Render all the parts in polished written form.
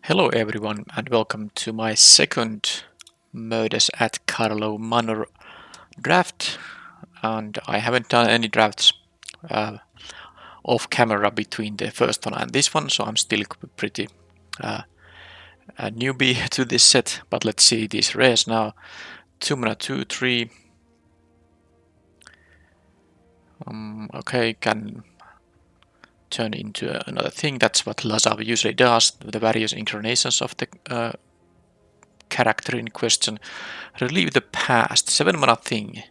Hello everyone and welcome to my second Murders at Karlov Manor draft, and I haven't done any drafts uh, off camera between the first one and this one, so I'm still pretty uh, a newbie to this set, but let's see these rares now. 2 mana 2, 3. Okay, can turn into another thing. That's what Lazav usually does, the various incarnations of the character in question. Relive the past, 7 mana thing.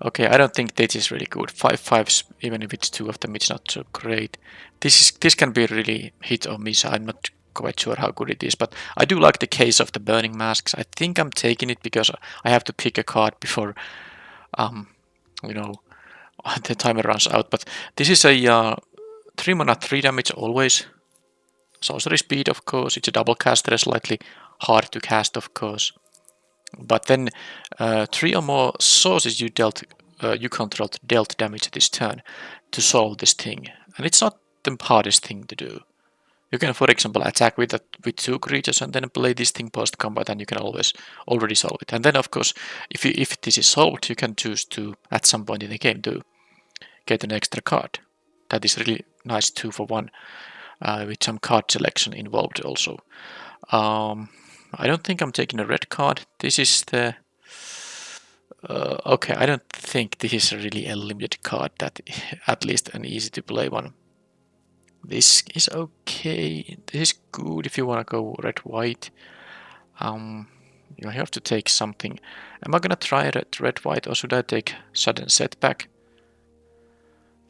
Okay, I don't think this is really good. 5/5s, even if it's two of them, it's not so great. This can be really hit or miss. I'm not quite sure how good it is, but I do like the case of the burning masks. I think I'm taking it because I have to pick a card before, you know, the timer runs out. But this is a 3 mana 3 damage always. Sorcery speed, of course. It's a double caster, slightly hard to cast, of course. But then 3 or more sources you controlled dealt damage this turn to solve this thing, and it's not the hardest thing to do. You can, for example, attack with 2 creatures and then play this thing post combat, and you can already solve it. And then, of course, if this is solved, you can choose to at some point in the game to get an extra card. That is really nice 2 for 1 with some card selection involved also. I don't think I'm taking a red card. This is the... okay, I don't think this is really a limited card, that at least an easy to play one. This is okay. This is good if you want to go red-white. You have to take something. Am I gonna try red-white or should I take sudden setback?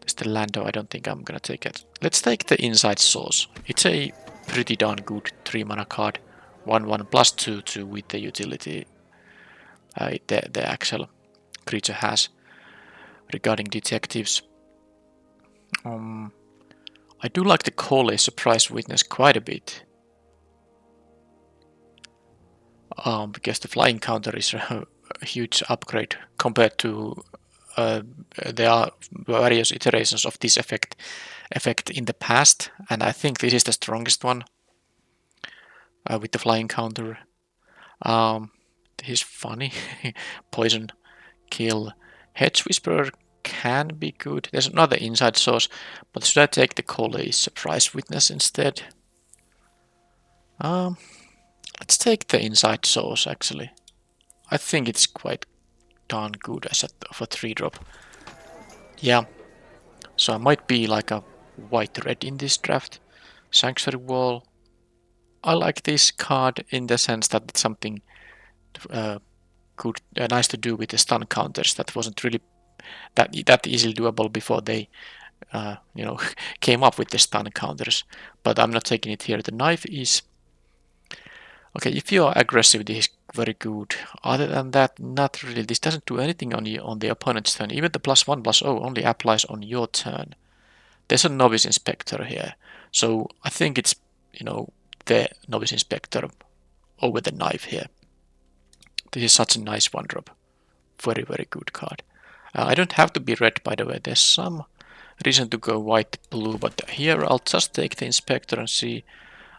There's the Lando, I don't think I'm gonna take it. Let's take the Inside Source. It's a pretty darn good 3 mana card. 1/1 plus 2/2 with the utility the actual creature has. Regarding detectives, I do like the call a surprise witness quite a bit. Because the flying counter is a huge upgrade compared to there are various iterations of this effect in the past, and I think this is the strongest one with the flying counter. This is funny. Poison, kill. Hedge Whisperer can be good. There's another inside source, but should I take the Colley Surprise Witness instead? Let's take the inside source actually. I think it's quite darn good as a 3-drop. Yeah, so I might be like a white-red in this draft. Sanctuary Wall. I like this card in the sense that it's something good, nice to do with the stun counters that wasn't really that easily doable before they came up with the stun counters. But I'm not taking it here. The knife is okay. If you are aggressive, this is very good. Other than that, not really. This doesn't do anything on the opponent's turn. Even the +1/+0 only applies on your turn. There's a Novice Inspector here, so I think it's the Novice Inspector over the knife here. This is such a nice 1-drop. Very, very good card. I don't have to be red, by the way. There's some reason to go white-blue, but here I'll just take the Inspector and see.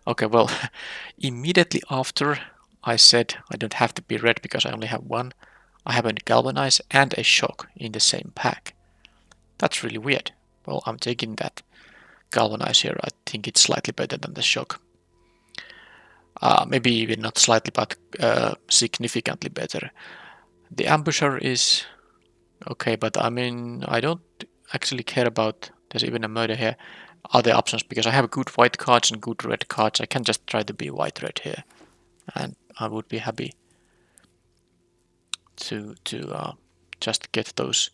Okay, well, immediately after I said I don't have to be red because I only have one, I have a Galvanize and a Shock in the same pack. That's really weird. Well, I'm taking that Galvanize here. I think it's slightly better than the Shock. Maybe even not slightly, but significantly better. The Ambusher is okay, but I mean, I don't actually care about there's even a murder here. Other options, because I have good white cards and good red cards. I can just try to be white-red here, and I would be happy to just get those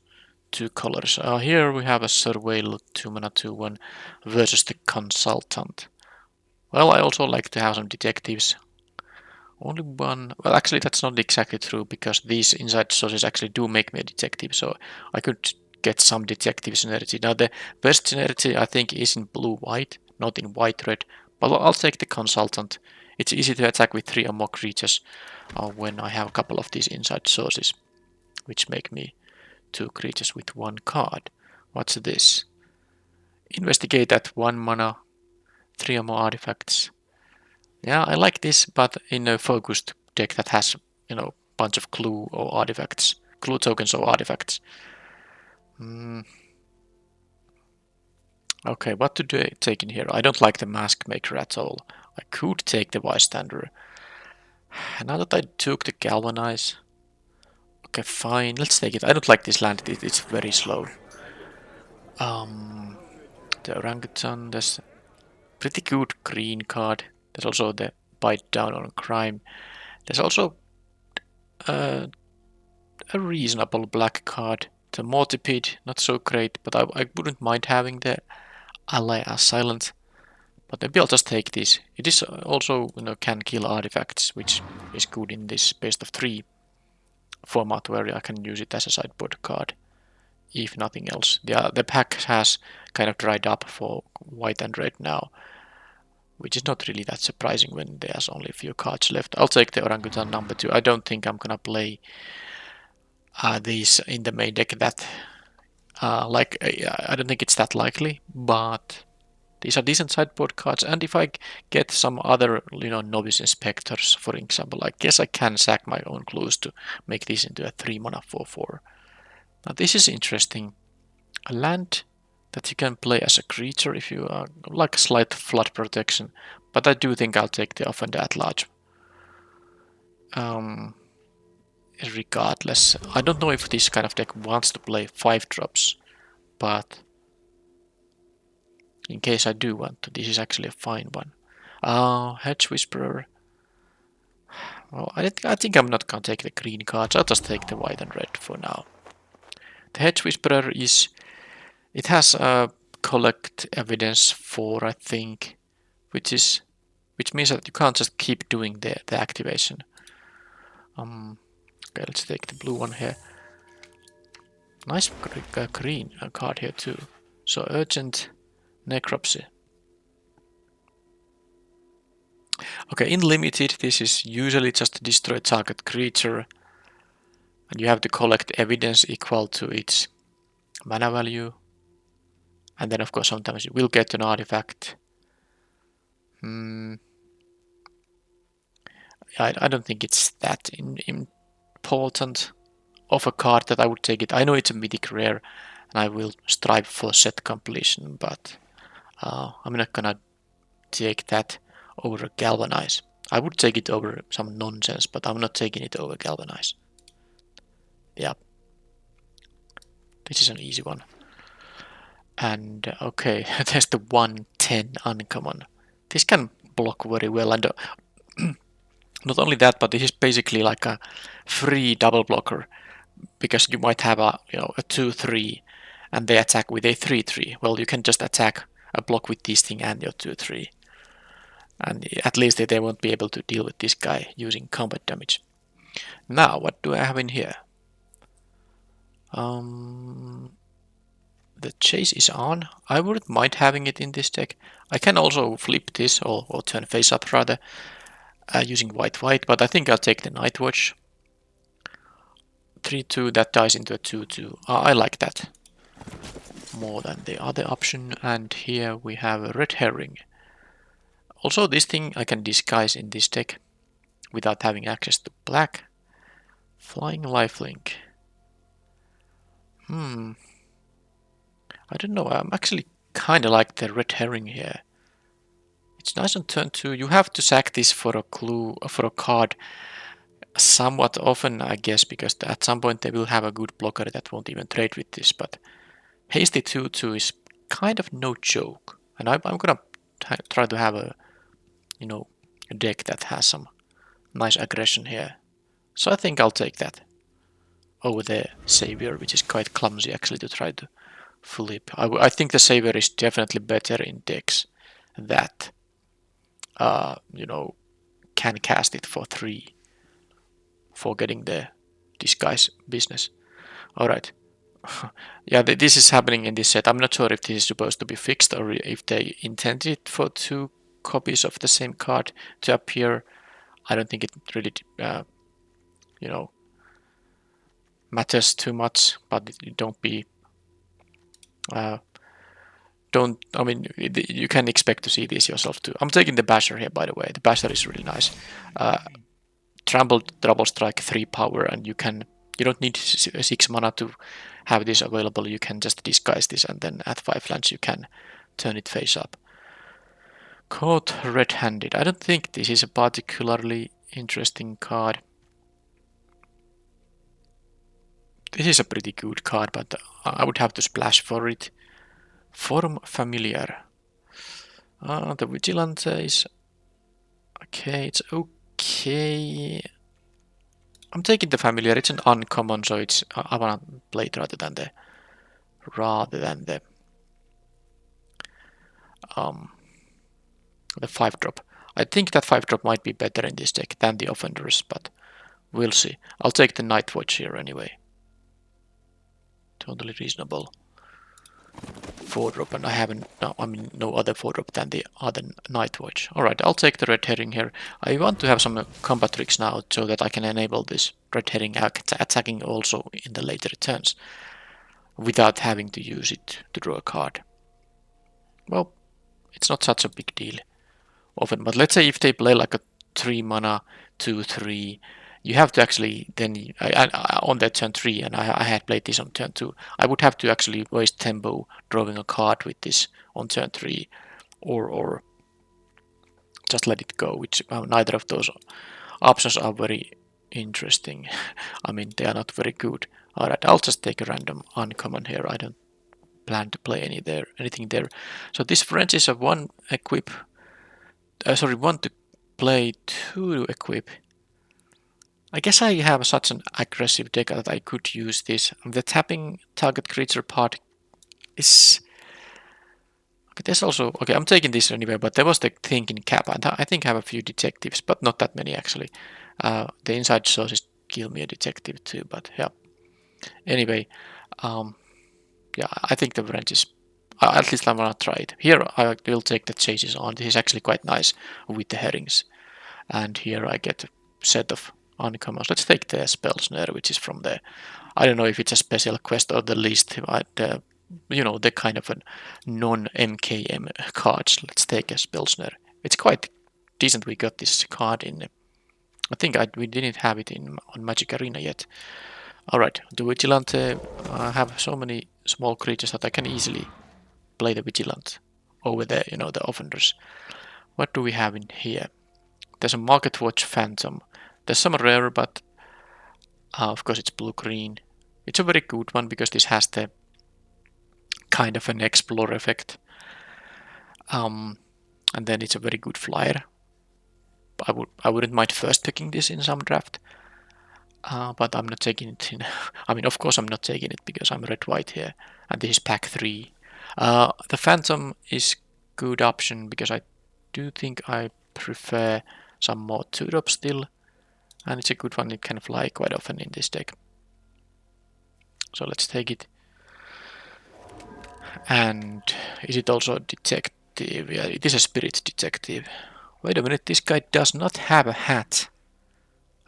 2 colors. Here we have a Surveil 2 mana 2/1 versus the Consultant. Well, I also like to have some detectives. Only one. Well, actually, that's not exactly true because these inside sources actually do make me a detective, so I could get some detective synergy. Now, the best synergy I think is in blue-white, not in white-red, but I'll take the Consultant. It's easy to attack with 3 or more creatures when I have a couple of these inside sources, which make me 2 creatures with 1 card. What's this? Investigate at 1 mana. 3 or more artifacts. Yeah, I like this, but in a focused deck that has, bunch of clue or artifacts, clue tokens or artifacts. Okay, what to take in here? I don't like the Mask Maker at all. I could take the Bystander. Now that I took the Galvanize, okay, fine, let's take it. I don't like this land, it's very slow. The Orangutan, there's pretty good green card. There's also the Bite Down on Crime. There's also a reasonable black card. The Mortipede, not so great, but I wouldn't mind having the Ally as silent. But maybe I'll just take this. It is also, can kill artifacts, which is good in this best of 3 format where I can use it as a sideboard card, if nothing else. The pack has kind of dried up for white and red now, which is not really that surprising when there's only a few cards left. I'll take the Orangutan number 2. I don't think I'm gonna play these in the main deck that, I don't think it's that likely, but these are decent sideboard cards, and if I get some other, novice inspectors, for example, I guess I can sack my own clues to make this into a 3 mana 4/4. Now this is interesting. A land that you can play as a creature if you are like a slight flood protection, but I do think I'll take the Offender at Large. Regardless, I don't know if this kind of deck wants to play 5 drops, but in case I do want to, this is actually a fine one. Hedge Whisperer. Well, I think I'm not gonna take the green cards. I'll just take the white and red for now. The Hedge Whisperer it has a collect evidence 4, I think, which means that you can't just keep doing the activation. Okay, let's take the blue one here. Nice green card here too. So Urgent Necropsy. Okay, in limited, this is usually just destroy target creature, and you have to collect evidence equal to its mana value. And then, of course, sometimes you will get an artifact. I don't think it's that important of a card that I would take it. I know it's a mythic rare, and I will strive for set completion, but I'm not gonna take that over Galvanize. I would take it over some nonsense, but I'm not taking it over Galvanize. Yeah. This is an easy one. And okay, there's the 110 uncommon. This can block very well, and not only that, but this is basically like a free double blocker, because you might have a 2/3 and they attack with a 3/3. Well, you can just attack a block with this thing and your 2/3, and at least they won't be able to deal with this guy using combat damage. Now, what do I have in here? The chase is on. I wouldn't mind having it in this deck. I can also flip this or turn face up rather, using white, but I think I'll take the Night Watch. 3/2 that dies into a 2/2. I like that more than the other option. And here we have a Red Herring. Also, this thing I can disguise in this deck without having access to black. Flying Lifelink. I don't know, I'm actually kinda like the Red Herring here. It's nice on turn 2. You have to sack this for a clue, for a card somewhat often, I guess, because at some point they will have a good blocker that won't even trade with this, but Hasty 2/2 is kind of no joke. And I'm gonna try to have a deck that has some nice aggression here. So I think I'll take that over the Savior, which is quite clumsy actually to try to flip. I think the Savior is definitely better in decks that can cast it for 3 for getting the disguise business. Alright. Yeah, this is happening in this set. I'm not sure if this is supposed to be fixed or if they intended for 2 copies of the same card to appear. I don't think it really, matters too much, but don't don't, I mean, you can expect to see this yourself too. I'm taking the Basher here, by the way. The Basher is really nice. Trampled, double strike, 3 power, and you don't need 6 mana to have this available. You can just disguise this, and then at 5 lands you can turn it face up. Caught red-handed. I don't think this is a particularly interesting card. This is a pretty good card, but I would have to splash for it. Form Familiar. The Vigilante is... Okay, it's okay. I'm taking the Familiar. It's an uncommon, so it's I wanna play it rather than the the 5-drop. I think that 5-drop might be better in this deck than the Offenders, but we'll see. I'll take the Night Watch here anyway. Totally reasonable. 4-drop, and I haven't, no, I mean, no other 4-drop than the other Night Watch. Alright, I'll take the Red Herring here. I want to have some combat tricks now so that I can enable this Red Herring attacking also in the later turns without having to use it to draw a card. Well, it's not such a big deal often, but let's say if they play like a 3 mana 2/3, you have to actually then on that turn 3, and I had played this on turn 2, I would have to actually waste tempo drawing a card with this on turn 3, or just let it go, which neither of those options are very interesting. I mean, they are not very good. Alright, I'll just take a random uncommon here. I don't plan to play anything there. So this French is a 1 equip. Sorry, 1 to play, 2 to equip. I guess I have such an aggressive deck that I could use this. The tapping target creature part is... Okay, there's also... Okay, I'm taking this anyway, but there was the thinking cap. And I think I have a few detectives, but not that many actually. The inside sources kill me a detective too, but yeah. Anyway, yeah, I think the range is... at least I'm gonna try it. Here I will take the chases on. This is actually quite nice with the herrings. And here I get a set of uncommons. Let's take the Spell Snare, which is from the... I don't know if it's a special quest or the list. You know, the kind of a non-MKM cards. Let's take a Spell Snare. It's quite decent. We got this card in... I think we didn't have it on Magic Arena yet. Alright, the Vigilante. I have so many small creatures that I can easily play the Vigilant over there, you know, the Offenders. What do we have in here? There's a Market Watch Phantom. There's some rare, but of course it's blue-green. It's a very good one because this has the kind of an explore effect. And then it's a very good flyer. I wouldn't mind first picking this in some draft. But I'm not taking it in... I mean, of course I'm not taking it because I'm red-white here. And this is pack 3. The Phantom is good option because I do think I prefer some more 2-drop still. And it's a good one, it can fly quite often in this deck. So let's take it. And is it also a detective? Yeah, it is a spirit detective. Wait a minute, this guy does not have a hat.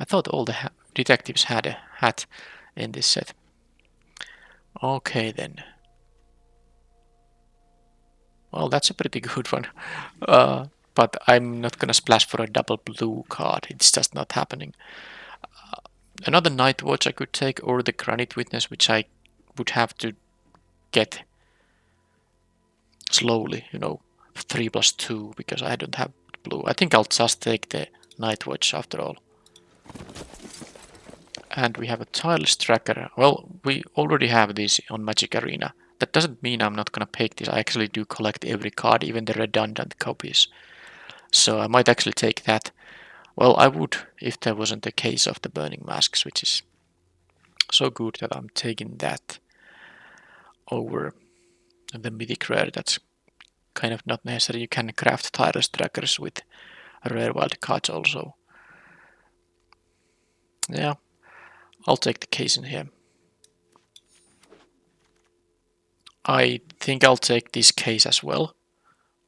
I thought all the detectives had a hat in this set. Okay then. Well, that's a pretty good one. But I'm not gonna splash for a double blue card. It's just not happening. Another Night Watch I could take, or the Granite Witness, which I would have to get slowly, you know, 3+2, because I don't have blue. I think I'll just take the Night Watch after all. And we have a Tireless Tracker. Well, we already have this on Magic Arena. That doesn't mean I'm not gonna pick this. I actually do collect every card, even the redundant copies. So I might actually take that. Well, I would if there wasn't a case of the Burning Masks, which is so good that I'm taking that over the Mythic Rare. That's kind of not necessary. You can craft Tireless Trackers with rare wild cards also. Yeah, I'll take the case in here. I think I'll take this case as well.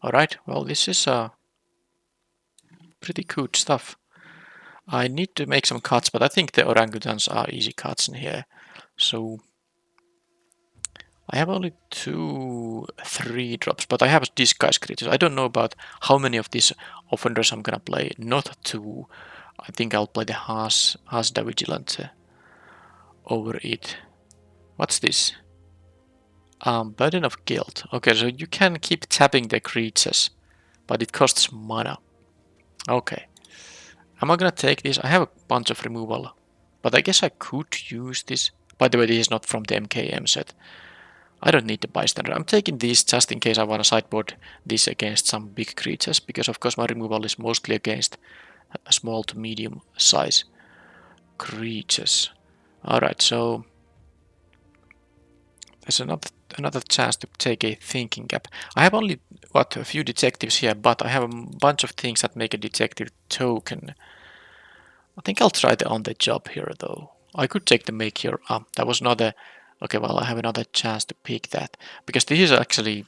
Alright, well this is pretty good stuff. I need to make some cuts, but I think the orangutans are easy cuts in here. So I have only 3 drops, but I have disguise creatures. I don't know about how many of these offenders I'm gonna play. Not 2. I think I'll play the Has da Vigilante over it. What's this? Burden of Guilt. Okay, so you can keep tapping the creatures, but it costs mana. Okay. Am I gonna take this? I have a bunch of removal, but I guess I could use this. By the way, this is not from the MKM set. I don't need the bystander. I'm taking these just in case I want to sideboard this against some big creatures, because of course my removal is mostly against small to medium size creatures. Alright, so there's another chance to take a thinking cap. I have only, a few detectives here, but I have a bunch of things that make a detective token. I think I'll try the on the job here though. I could take the make here. That was not a... Okay, well, I have another chance to pick that, because this is actually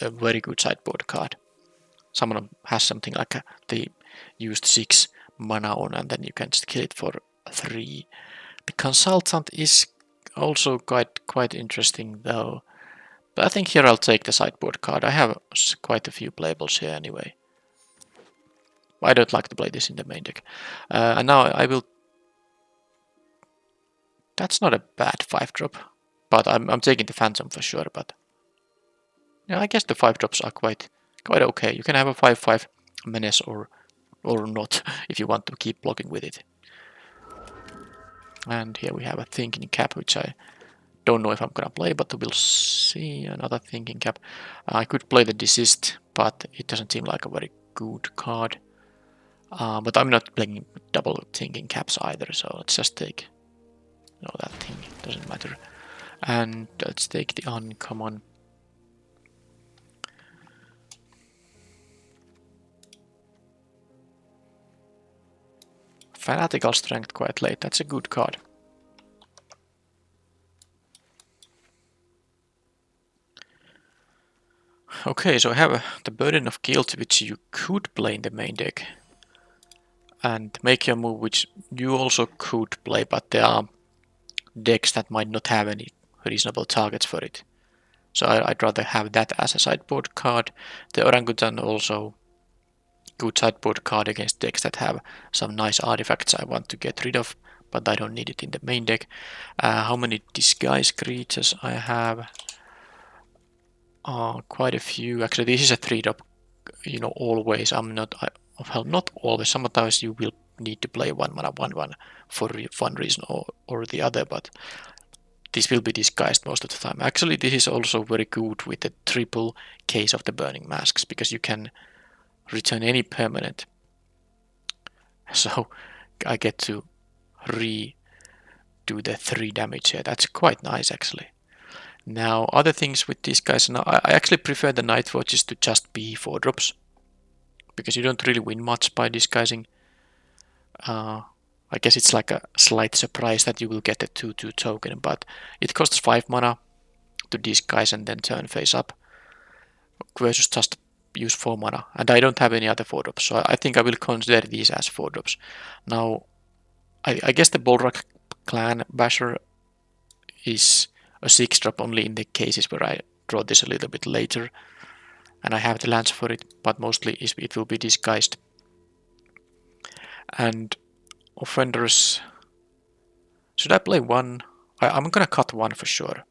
a very good sideboard card. Someone has something like they used 6 mana on, and then you can just kill it for 3. The consultant is also quite interesting though. But I think here I'll take the sideboard card. I have quite a few playables here anyway. I don't like to play this in the main deck. And now I will... That's not a bad 5-drop, but I'm taking the Phantom for sure. But yeah, I guess the 5-drops are quite okay. You can have a 5/5 menace or not if you want to keep blocking with it. And here we have a thinking cap, which I don't know if I'm gonna play, but we'll see. Another thinking cap. I could play the desist, but it doesn't seem like a very good card. But I'm not playing double thinking caps either, so let's just take... No, that thing doesn't matter. And let's take the uncommon. Fanatical Strength quite late. That's a good card. Okay, so I have the Burden of Guilt, which you could play in the main deck. And make your move, which you also could play, but there are decks that might not have any reasonable targets for it. So I'd rather have that as a sideboard card. The Orangutan also good sideboard card against decks that have some nice artifacts I want to get rid of, but I don't need it in the main deck. How many disguise creatures I have? Quite a few. Actually, this is a 3-drop, always. Well, not always. Sometimes you will need to play 1 mana 1/1 for one reason or the other, but this will be disguised most of the time. Actually, this is also very good with the triple case of the Burning Masks, because you can return any permanent. So I get to redo the 3 damage here. That's quite nice, actually. Now, other things with these guys, now I actually prefer the Night Watches to just be 4-drops, because you don't really win much by disguising. I guess it's like a slight surprise that you will get a 2/2 token, but it costs 5 mana to disguise and then turn face up, versus just use 4 mana, and I don't have any other 4-drops, so I think I will consider these as 4-drops. Now, I guess the Bolrak Clan Basher is a 6-drop only in the cases where I draw this a little bit later, and I have the lands for it, but mostly it will be disguised. And offenders... Should I play 1? I'm gonna cut 1 for sure.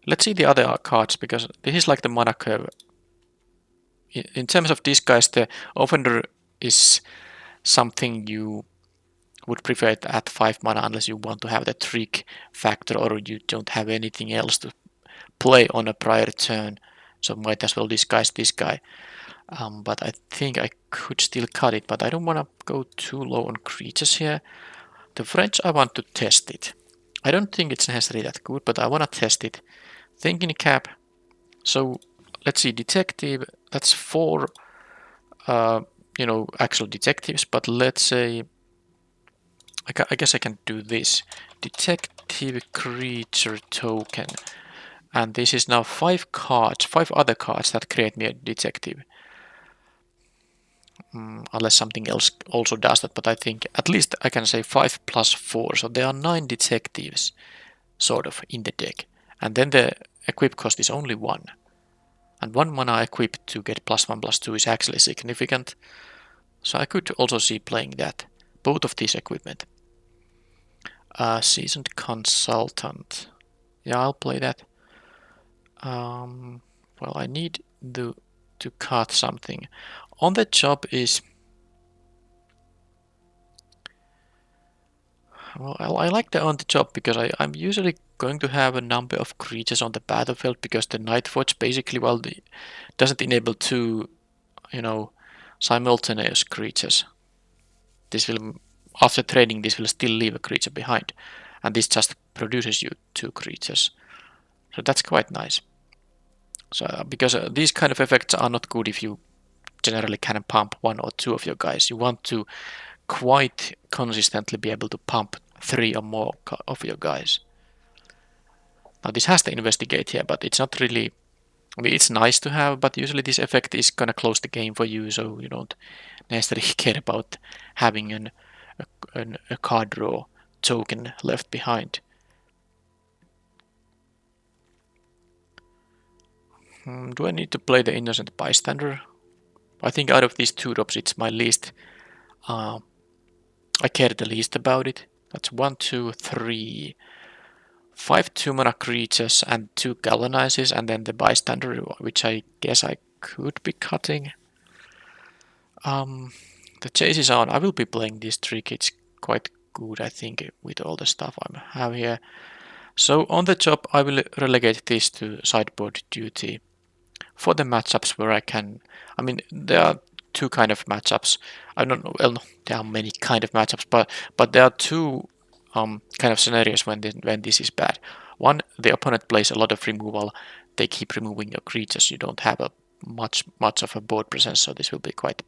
Let's see the other cards, because this is like the mana curve. In terms of disguise, the offender is something you would prefer at 5 mana unless you want to have the trick factor or you don't have anything else to play on a prior turn, so might as well disguise this guy. But I think I could still cut it, but I don't want to go too low on creatures here. The French, I want to test it. I don't think it's necessarily that good, but I want to test it. Thinking cap. So let's see, detective. That's 4, actual detectives. But let's say, I guess I can do this. Detective creature token, and this is now 5 cards, 5 other cards that create me a detective. Unless something else also does that, but I think at least I can say 5 plus 4, so there are 9 detectives sort of in the deck. And then the equip cost is only 1. And 1 mana equipped to get +1/+2 is actually significant. So I could also see playing that. Both of these equipment. Seasoned Consultant. Yeah, I'll play that. Well, I need to cut something. On the job is... Well, I like the on the job because I'm usually going to have a number of creatures on the battlefield because the Nightwatch basically, well, doesn't enable two, simultaneous creatures. This will, after trading, this will still leave a creature behind. And this just produces you 2 creatures. So that's quite nice. So because these kind of effects are not good if you generally can pump 1 or 2 of your guys. You want to quite consistently be able to pump 3 or more of your guys. Now this has to investigate here, but it's not really... I mean, it's nice to have, but usually this effect is gonna close the game for you, so you don't necessarily care about having a card draw token left behind. Do I need to play the Innocent Bystander? I think out of these 2 drops, it's my least... I care the least about it. That's 1, 2, 3... 5 2-mana creatures and 2 galvanizes, and then the bystander, which I guess I could be cutting. The chase is on. I will be playing this trick. It's quite good, I think, with all the stuff I have here. So on the job, I will relegate this to sideboard duty for the matchups where I can... I mean, there are 2 kind of matchups. I don't know. Well, there are many kind of matchups, but there are 2 kind of scenarios when this is bad. One, the opponent plays a lot of removal. They keep removing your creatures. You don't have a much of a board presence, so this will be quite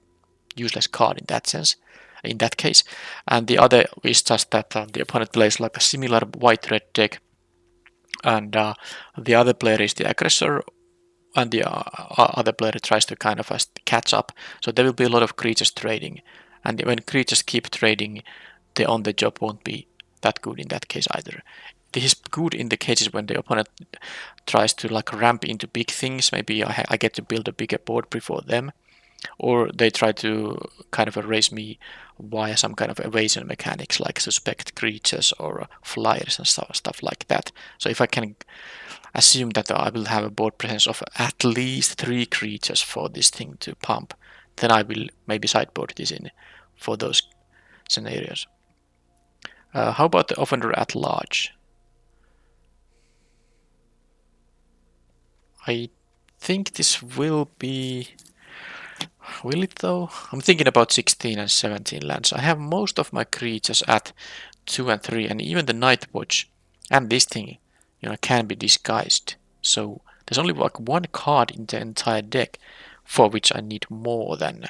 useless card in that sense. In that case, and the other is just that the opponent plays like a similar white-red deck, and the other player is the aggressor, and the other player tries to kind of catch up. So there will be a lot of creatures trading, and when creatures keep trading, the on the job won't be that good in that case either. This is good in the cases when the opponent tries to like ramp into big things. Maybe I get to build a bigger board before them, or they try to kind of erase me via some kind of evasion mechanics like suspect creatures or flyers and stuff like that. So if I can assume that I will have a board presence of at least 3 creatures for this thing to pump, then I will maybe sideboard this in for those scenarios. How about the offender at large? I think this will be... Will it though? I'm thinking about 16 and 17 lands. I have most of my creatures at 2 and 3, and even the Nightwatch and this thing, can be disguised. So there's only like 1 card in the entire deck for which I need more than,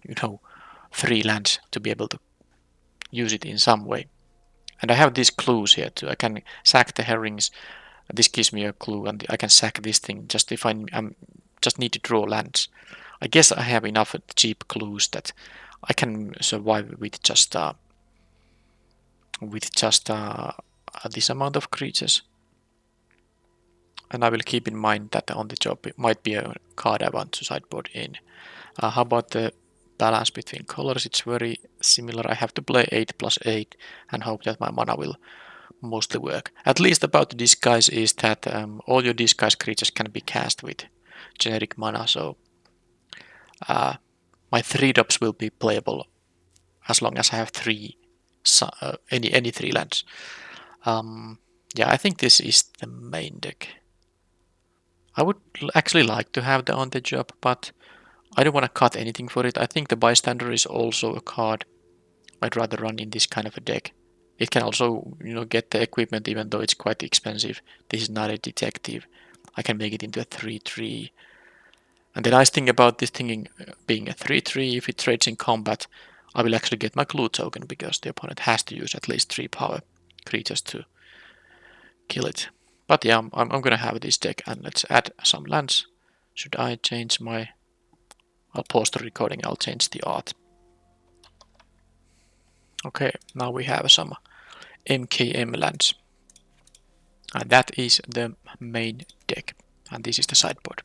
3 lands to be able to use it in some way. And I have these clues here too. I can sack the herrings. This gives me a clue, and I can sack this thing just if I just need to draw lands. I guess I have enough cheap clues that I can survive with just this amount of creatures. And I will keep in mind that on the job it might be a card I want to sideboard in. How about the balance between colors? It's very similar. I have to play 8+8 and hope that my mana will mostly work. At least about the disguise is that all your disguise creatures can be cast with generic mana, so my 3 drops will be playable as long as I have 3 any 3 lands. Yeah, I think this is the main deck. I would actually like to have the on the job, but I don't want to cut anything for it. I think the bystander is also a card I'd rather run in this kind of a deck. It can also, get the equipment even though it's quite expensive. This is not a detective. I can make it into a 3/3. And the nice thing about this thing being a 3/3, if it trades in combat, I will actually get my clue token because the opponent has to use at least 3 power creatures to kill it. But yeah, I'm gonna have this deck, and let's add some lands. Should I change my... I'll pause the recording, I'll change the art. Okay, now we have some MKM lands. And that is the main deck. And this is the sideboard.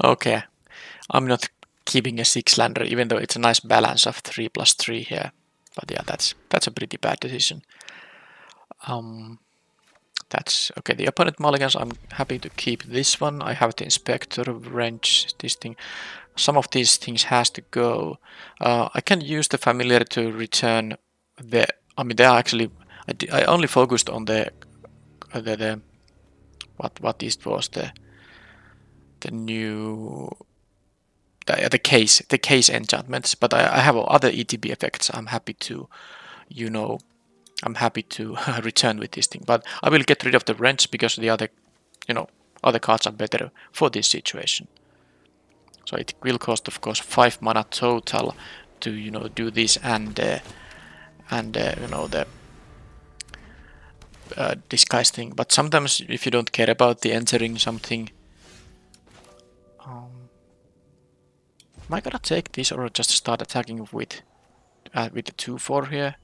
Okay, I'm not keeping a 6-lander, even though it's a nice balance of 3+3 here. But yeah, that's a pretty bad decision. That's okay. The opponent mulligans, I'm happy to keep this one. I have the Inspector, Wrench, this thing. Some of these things has to go. I can use the Familiar to return the... I mean, they are actually... I only focused on the what this was the new the case enchantments, but I have other ETB effects. I'm happy to, you know, I'm happy to return with this thing, but I will get rid of the wrench because the other, you know, other cards are better for this situation. So it will cost, of course, 5 mana total to, you know, do this and you know, the disguise thing. But sometimes if you don't care about the entering something, am I gonna take this or just start attacking with the 2/4 here?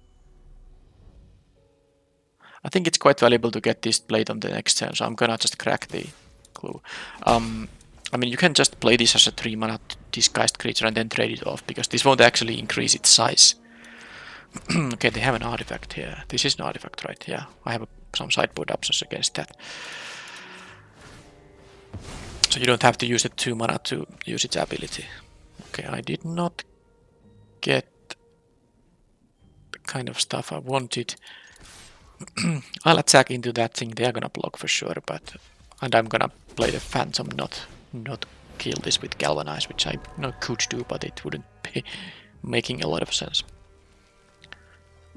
I think it's quite valuable to get this played on the next turn, so I'm gonna just crack the clue. I mean, you can just play this as a 3 mana disguised creature and then trade it off, because this won't actually increase its size. Okay, they have an artifact here. This is an artifact, right? Yeah, I have some sideboard options against that. So you don't have to use the 2 mana to use its ability. Okay, I did not get the kind of stuff I wanted. I'll attack into that thing. They are gonna block for sure, but and I'm gonna play the Phantom, not kill this with Galvanize, which I could do, but it wouldn't be making a lot of sense.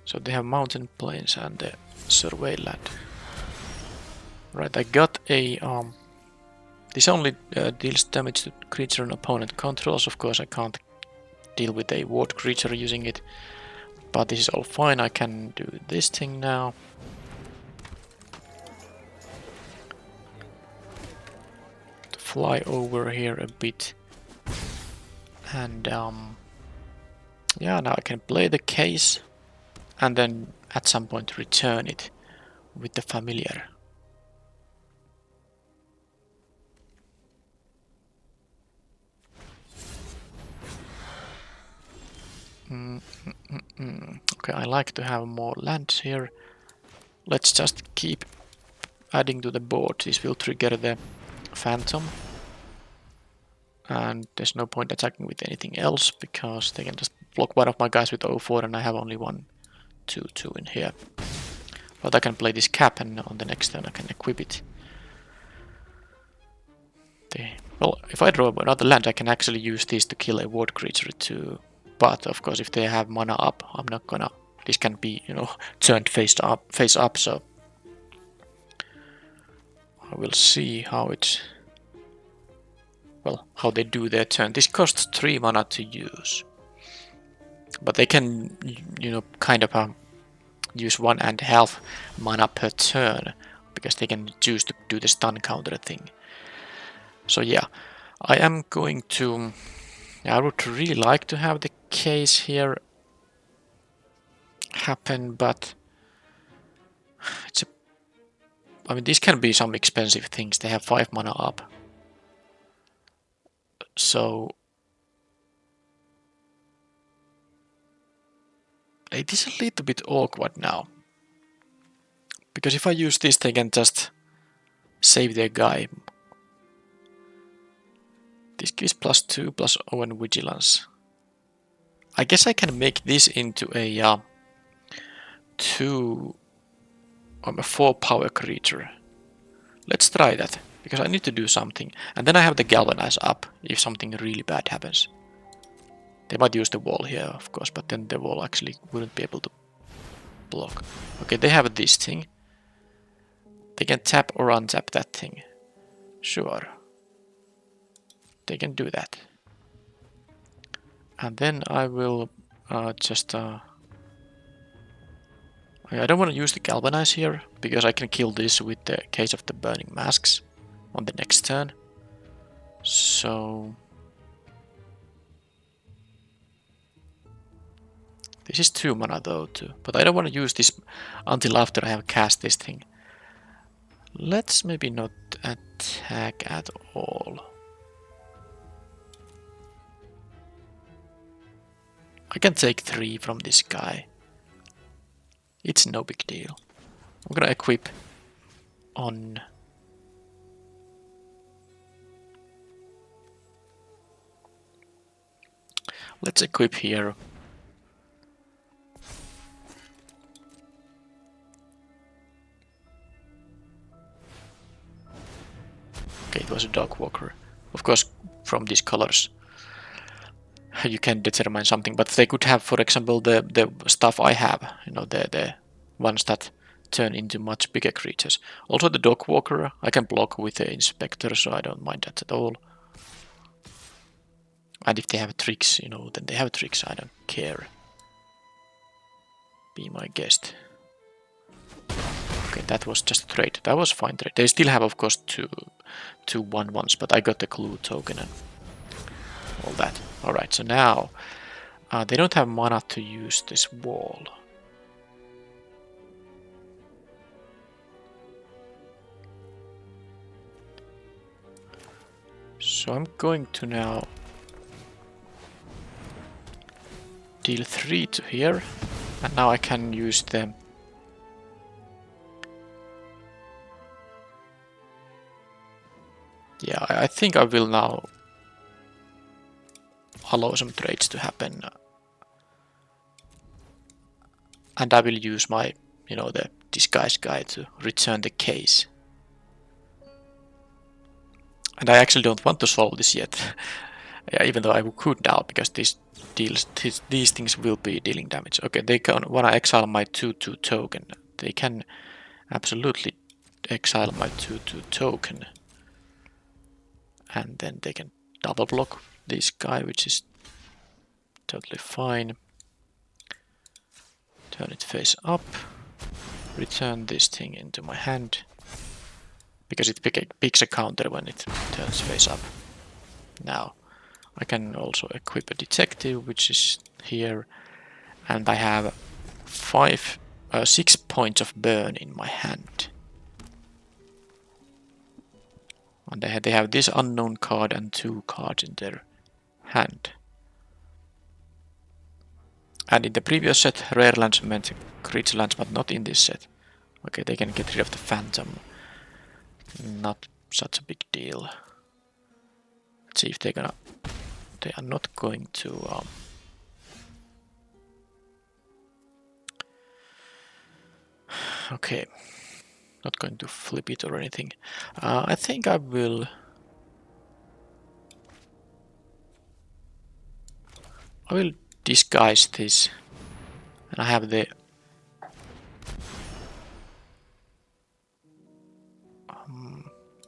So they have Mountain Plains and the Surveyland. Right, I got a this only deals damage to creature an opponent controls. Of course, I can't deal with a ward creature using it, but this is all fine. I can do this thing now. To fly over here a bit, and yeah, now I can play the case, and then at some point return it with the Familiar. Okay, I like to have more lands here. Let's just keep adding to the board. This will trigger the Phantom. And there's no point attacking with anything else, because they can just block one of my guys with 0/4 and I have only 1/2/2 in here. But I can play this cap, and on the next turn I can equip it. Well, if I draw another land, I can actually use this to kill a ward creature too. But of course, if they have mana up, I'm not gonna. This can be, you know, turned face up. So I will see how it's. Well, how they do their turn. This costs 3 mana to use, but they can, you know, kind of use 1.5 mana per turn, because they can choose to do the stun counter thing. So yeah, I am going to... I would really like to have the case here happen, but it's a... I mean, these can be some expensive things. They have 5 mana up. So it is a little bit awkward now, because if I use this, they can just save their guy. This gives +2/+0 and Vigilance. I guess I can make this into a 4 power creature. Let's try that, because I need to do something. And then I have the Galvanize up if something really bad happens. They might use the wall here, of course, but then the wall actually wouldn't be able to block. Okay, they have this thing. They can tap or untap that thing. Sure. They can do that. And then I will just... I don't want to use the Galvanize here, because I can kill this with the Case of the Burning Masks on the next turn. So This is 2 mana though too, but I don't want to use this until after I have cast this thing. Let's maybe not attack at all. I can take 3 from this guy. It's no big deal. I'm gonna equip on... Let's equip here. Okay, it was a dog walker. Of course, from these colors you can determine something, but they could have, for example, the stuff I have, you know, the ones that turn into much bigger creatures. Also the dog walker I can block with the inspector, so I don't mind that at all. And if they have tricks, you know, then they have tricks, I don't care. Be my guest. Okay, that was just a trade. That was fine trade. They still have, of course, two 1/1s, but I got the clue token and all that. Alright, so now they don't have mana to use this wall. So I'm going to now deal 3 to here, and now I can use them. Yeah, I think I will now allow some trades to happen. And I will use my, you know, the disguise guy to return the case. And I actually don't want to solve this yet, yeah, even though I could now, because these things will be dealing damage. Okay, they can wanna exile my 2/2 token. They can absolutely exile my 2/2 token. And then they can double block this guy, which is totally fine. Turn it face up. Return this thing into my hand. Because it picks a counter when it turns face up. Now, I can also equip a detective, which is here. And I have 6 points of burn in my hand. And they have this unknown card and 2 cards in their hand. And in the previous set, rare lands meant creature lands, but not in this set. Okay, they can get rid of the phantom. Not such a big deal. Let's see if they're gonna... They are not going to... Okay. Not going to flip it or anything. I think I will... I will disguise this. And I have the...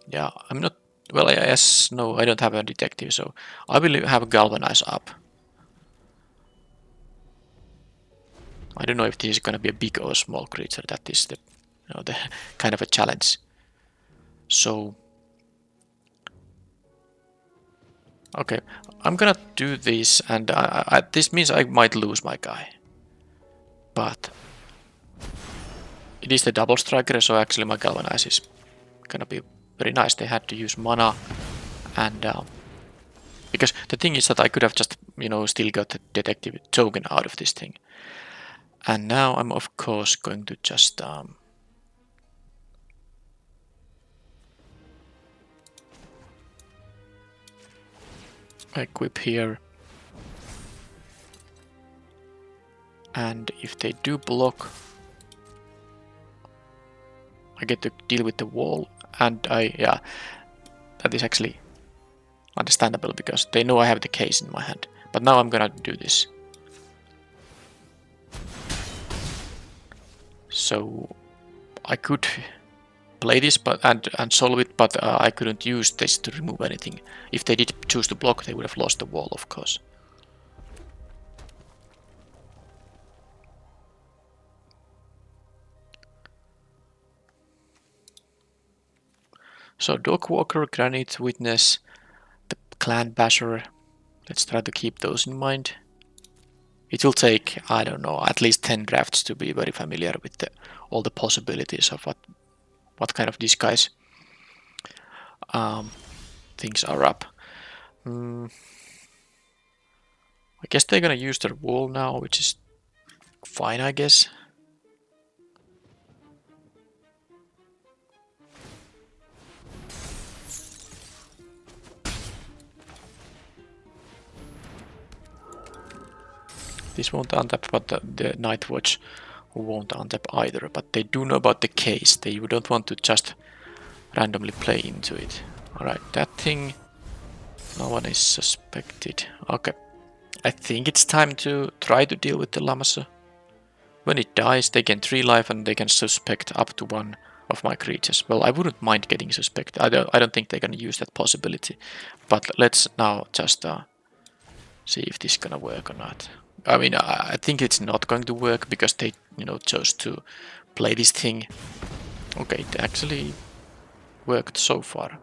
yeah, I'm not... Well, yes, no, I don't have a detective, so I will have galvanize up. I don't know if this is gonna be a big or small creature. That is the, you know, the kind of a challenge. So... Okay, I'm gonna do this, and this means I might lose my guy. But it is the double striker, so actually my galvanize is gonna be very nice. They had to use mana, and because the thing is that I could have just, you know, still got the detective token out of this thing. And now I'm of course going to just equip here. And if they do block, I get to deal with the wall, and yeah, that is actually understandable because they know I have the case in my hand. But now I'm gonna do this. So I could play this and solve it, but I couldn't use this to remove anything. If they did choose to block, they would have lost the wall, of course. So Dogwalker, Granite Witness, the Clan Basher. Let's try to keep those in mind. it will take, I don't know, at least 10 drafts to be very familiar with all the possibilities of what kind of disguise things are up. I guess they're gonna use their wall now, which is fine, I guess. This won't untap, but the Night Watch won't untap either. But they do know about the case. They don't want to just randomly play into it. Alright, that thing. No one is suspected. Okay. I think it's time to try to deal with the Lamasu. When it dies, they gain 3 life and they can suspect up to 1 of my creatures. Well, I wouldn't mind getting suspected. I don't think they're gonna use that possibility. But let's now just see if this is gonna work or not. I mean, I think it's not going to work because they, chose to play this thing. Okay, it actually worked so far.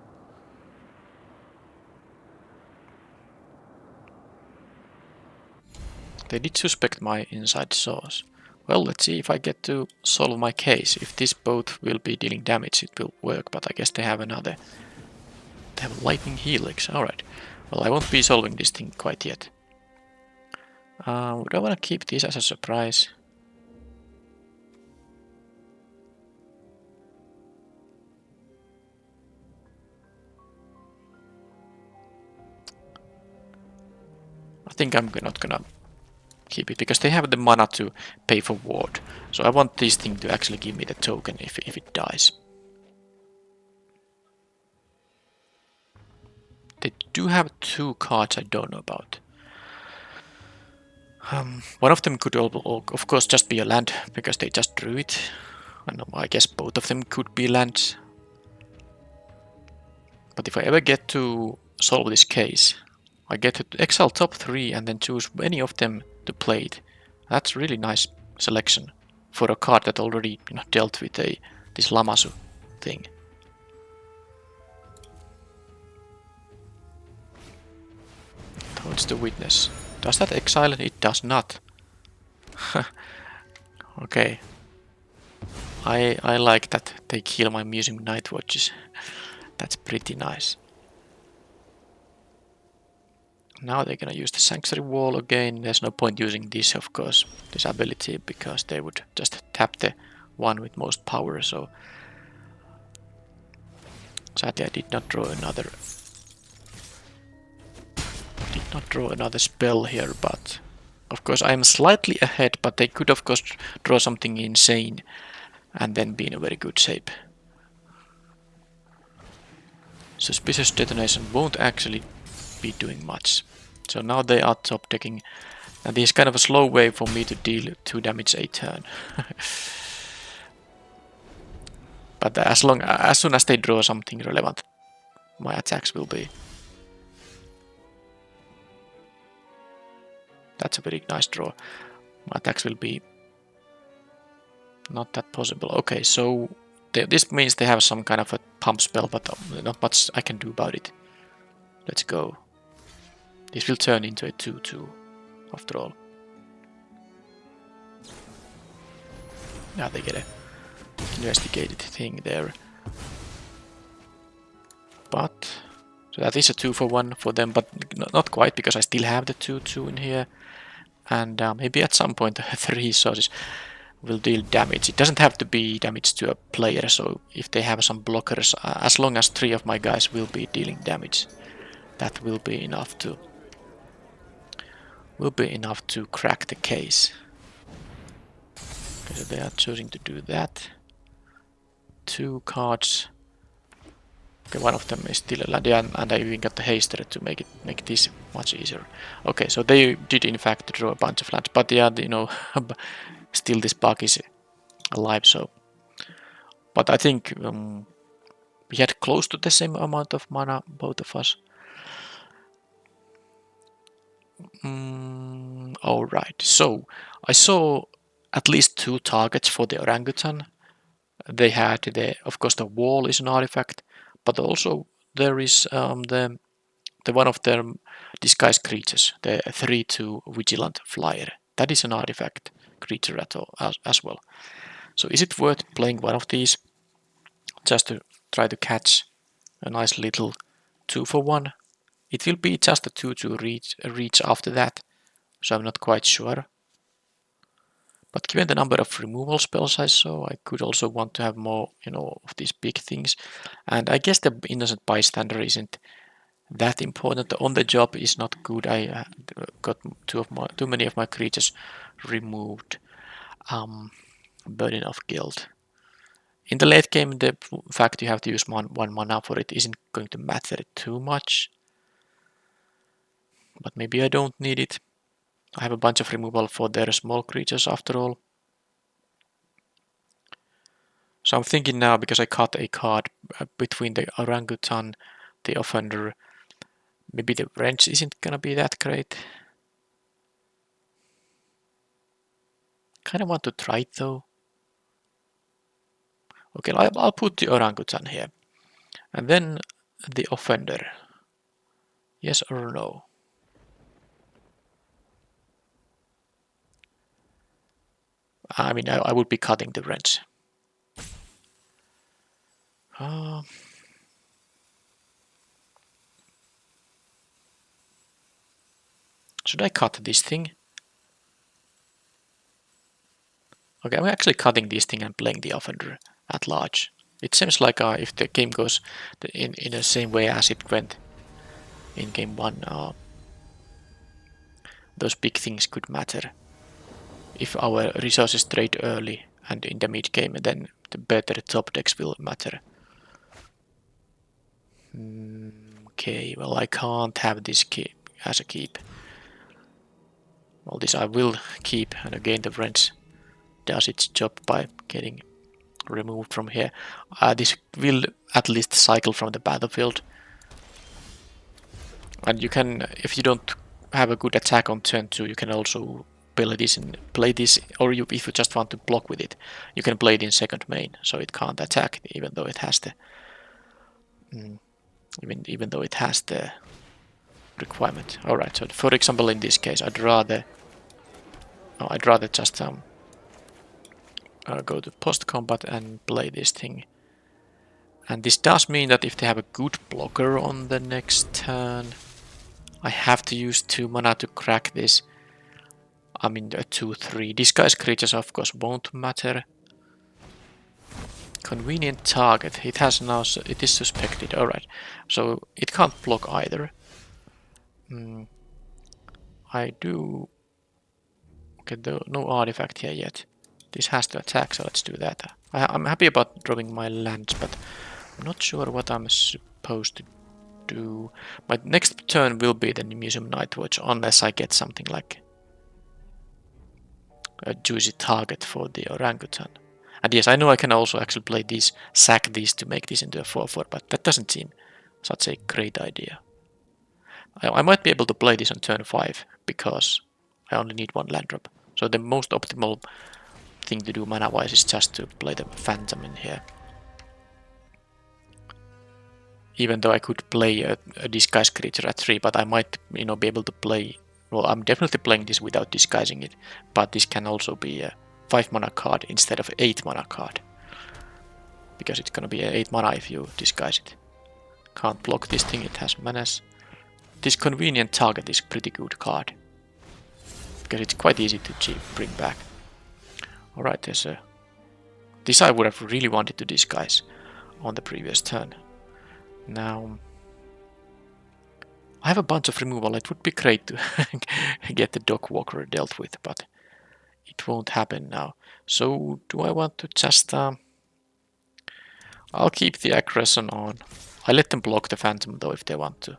They did suspect my inside source. Well, let's see if I get to solve my case. If this both will be dealing damage, it will work, but I guess they have another. They have lightning helix, alright. Well, I won't be solving this thing quite yet. Would I want to keep this as a surprise? I think I'm not gonna keep it because they have the mana to pay for ward. So I want this thing to actually give me the token if it dies. They do have 2 cards I don't know about. One of them could, of course, just be a land because they just drew it. And I guess both of them could be lands. But if I ever get to solve this case, I get to exile top 3 and then choose any of them to play it. That's really nice selection for a card that already dealt with this Lamasu thing. Towards the witness. Does that exile? It does not. Okay. I like that they kill my museum night watches. That's pretty nice. Now they're gonna use the sanctuary wall again. There's no point using this, of course, this ability, because they would just tap the one with most power. So sadly, I did not draw another spell here, but of course I am slightly ahead, but they could of course draw something insane and then be in a very good shape. Suspicious detonation won't actually be doing much. So now they are top decking, and this is kind of a slow way for me to deal 2 damage a turn. But as soon as they draw something relevant, my attacks will be. That's a very nice draw. My attacks will be not that possible. Okay, so this means they have some kind of a pump spell, but not much I can do about it. Let's go. This will turn into a 2/2 after all. Now they get a investigated thing there. But so that is a 2-for-1 for them, but not quite, because I still have the 2/2 in here. And maybe at some point 3 sources will deal damage. It doesn't have to be damage to a player, so if they have some blockers, as long as 3 of my guys will be dealing damage, that will be enough to crack the case. Okay, so they are choosing to do that. 2 cards. Okay, one of them is still a land, and I even got the haster to make this much easier. Okay, so they did in fact draw a bunch of lands, but yeah, still this bug is alive. So, but I think we had close to the same amount of mana, both of us. Alright, so I saw at least 2 targets for the orangutan. They had of course the wall is an artifact, but also there is the one of their disguised creatures, the 3/2 vigilant flyer. That is an artifact creature as well. So is it worth playing one of these just to try to catch a nice little 2-for-1? It will be just a 2-2 reach after that, so I'm not quite sure. But given the number of removal spells I saw, I could also want to have more, of these big things. And I guess the innocent bystander isn't that important. The on the job is not good. I got too many of my creatures removed. Burden of guilt. In the late game, the fact you have to use one mana for it isn't going to matter too much. But maybe I don't need it. I have a bunch of removal for their small creatures after all. So I'm thinking now, because I cut a card between the orangutan, the offender, maybe the wrench isn't gonna be that great. Kinda want to try it though. Okay, I'll put the orangutan here. And then the offender. Yes or no? I mean, I would be cutting the wrench. Should I cut this thing? Okay, I'm actually cutting this thing and playing the offender at large. It seems like if the game goes in the same way as it went in game 1, those big things could matter. If our resources trade early and in the mid game, then the better top decks will matter. Okay, well, I can't have this keep as a keep. Well, this I will keep, and again the wrench does its job by getting removed from here. This will at least cycle from the battlefield. And you can, if you don't have a good attack on turn 2, you can also play this, or if you just want to block with it, you can play it in second main, so it can't attack, even though it has the even though it has the requirement. All right. So for example, in this case, I'd rather just go to post combat and play this thing. And this does mean that if they have a good blocker on the next turn, I have to use 2 mana to crack this. I mean, the 2-3. Disguise creatures, of course, won't matter. Convenient target. It has now. It is suspected. All right. So it can't block either. I do. Okay, no artifact here yet. This has to attack, so let's do that. I'm happy about drawing my lands, but I'm not sure what I'm supposed to do. My next turn will be the Museum Nightwatch, unless I get something like a juicy target for the orangutan. And yes, I know I can also actually play these, sack these to make this into a 4-4, but that doesn't seem such a great idea. I might be able to play this on turn 5, because I only need 1 land drop. So the most optimal thing to do mana-wise is just to play the Phantom in here. Even though I could play a disguise creature at 3, but I might, be able to play. Well, I'm definitely playing this without disguising it, but this can also be a 5 mana card instead of 8 mana card, because it's gonna be 8 mana if you disguise it. Can't block this thing, it has menace. This convenient target is a pretty good card, because it's quite easy to bring back. Alright, there's a. This I would have really wanted to disguise on the previous turn. Now, I have a bunch of removal. It would be great to get the Dog Walker dealt with, but it won't happen now. So, do I want to just... I'll keep the aggression on. I let them block the Phantom though if they want to.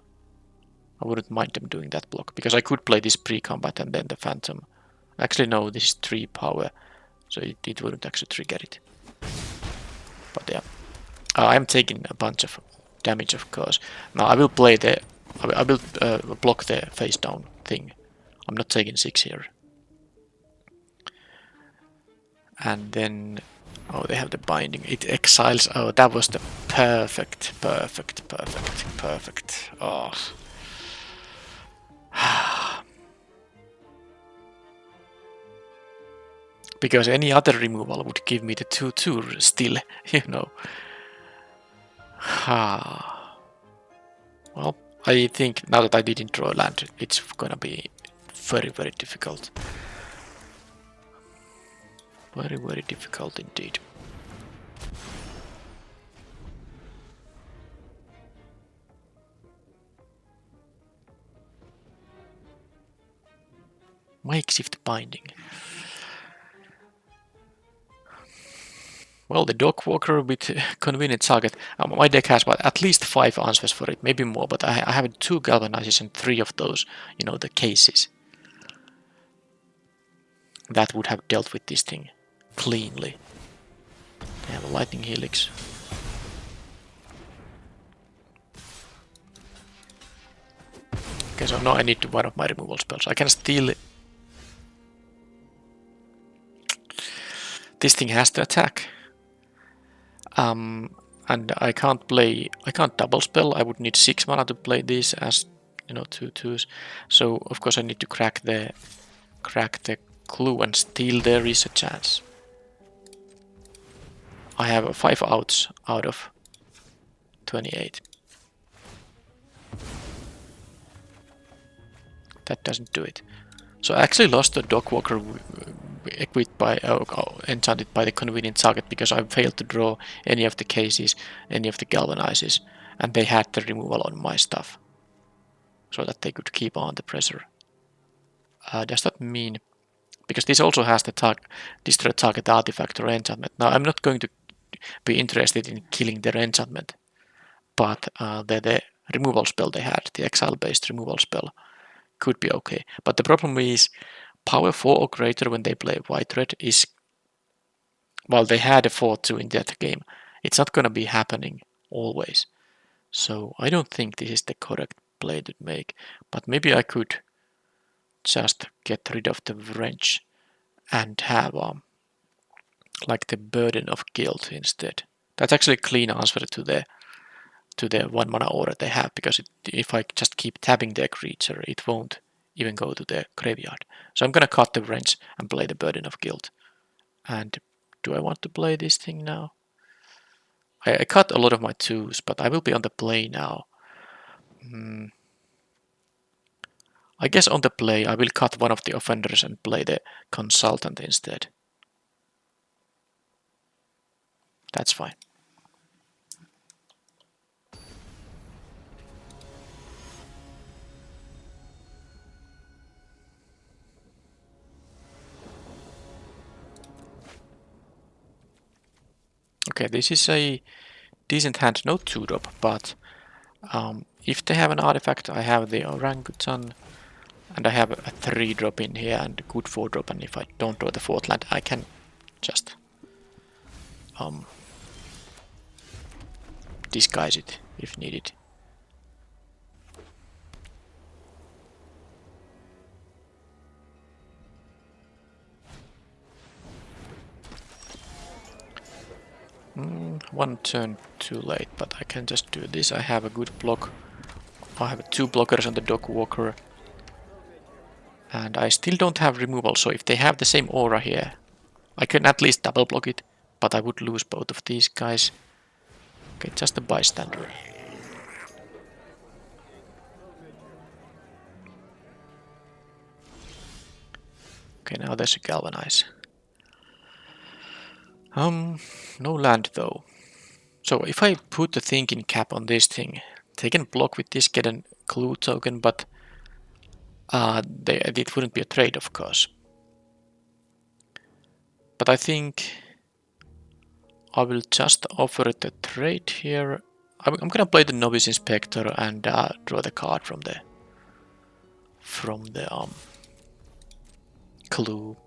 I wouldn't mind them doing that block, because I could play this pre-combat and then the Phantom. Actually no, this is 3 power, so it wouldn't actually trigger it. But yeah, I'm taking a bunch of damage, of course. Now I will play the... I will block the face down thing. I'm not taking 6 here. And then... Oh, they have the binding. It exiles. Oh, that was the perfect. Oh. Because any other removal would give me the 2/2 still, you know. Well, I think now that I didn't draw land, it's gonna be very, very difficult. Very, very difficult indeed. Makeshift binding. Well, the dog walker with convenient target. My deck has at least 5 answers for it, maybe more, but I have 2 galvanizes and 3 of those, you know, the cases. That would have dealt with this thing cleanly. I have a lightning helix. Okay, so now I need to one of my removal spells. I can steal. This thing has to attack. And I can't double spell. I would need 6 mana to play this as, you know, 2/2s. So of course I need to crack the clue, and still there is a chance. I have 5 outs out of 28. That doesn't do it. So I actually lost the dog walker equipped by enchanted by the convenient target because I failed to draw any of the cases, any of the galvanizes, and they had the removal on my stuff, so that they could keep on the pressure. Does that mean, because this also has the destroy target artifact or enchantment. Now I'm not going to be interested in killing their enchantment, but the removal spell they had, the exile-based removal spell, could be okay. But the problem is power 4 or greater when they play white red is, well, they had a 4/2 in that game. It's not gonna be happening always. So I don't think this is the correct play to make. But maybe I could just get rid of the wrench and have like the burden of guilt instead. That's actually a clean answer to the 1 mana aura they have, because if I just keep tapping their creature, it won't even go to the graveyard. So I'm gonna cut the wrench and play the burden of guilt. And do I want to play this thing now? I cut a lot of my 2s, but I will be on the play now. I guess on the play I will cut one of the offenders and play the consultant instead. That's fine. Okay, this is a decent hand, no 2-drop, but if they have an artifact, I have the orangutan, and I have a 3-drop in here and a good 4-drop, and if I don't draw the 4th land, I can just disguise it if needed. One turn too late, but I can just do this. I have a good block. I have 2 blockers on the dog walker. And I still don't have removal, so if they have the same aura here, I can at least double block it, but I would lose both of these guys. Okay, just a bystander. Okay, now there's a galvanize. No land though. So if I put the thinking cap on this thing, they can block with this, get a clue token, but it wouldn't be a trade, of course. But I think I will just offer it a trade here. I'm gonna play the Novice Inspector and draw the card from the clue.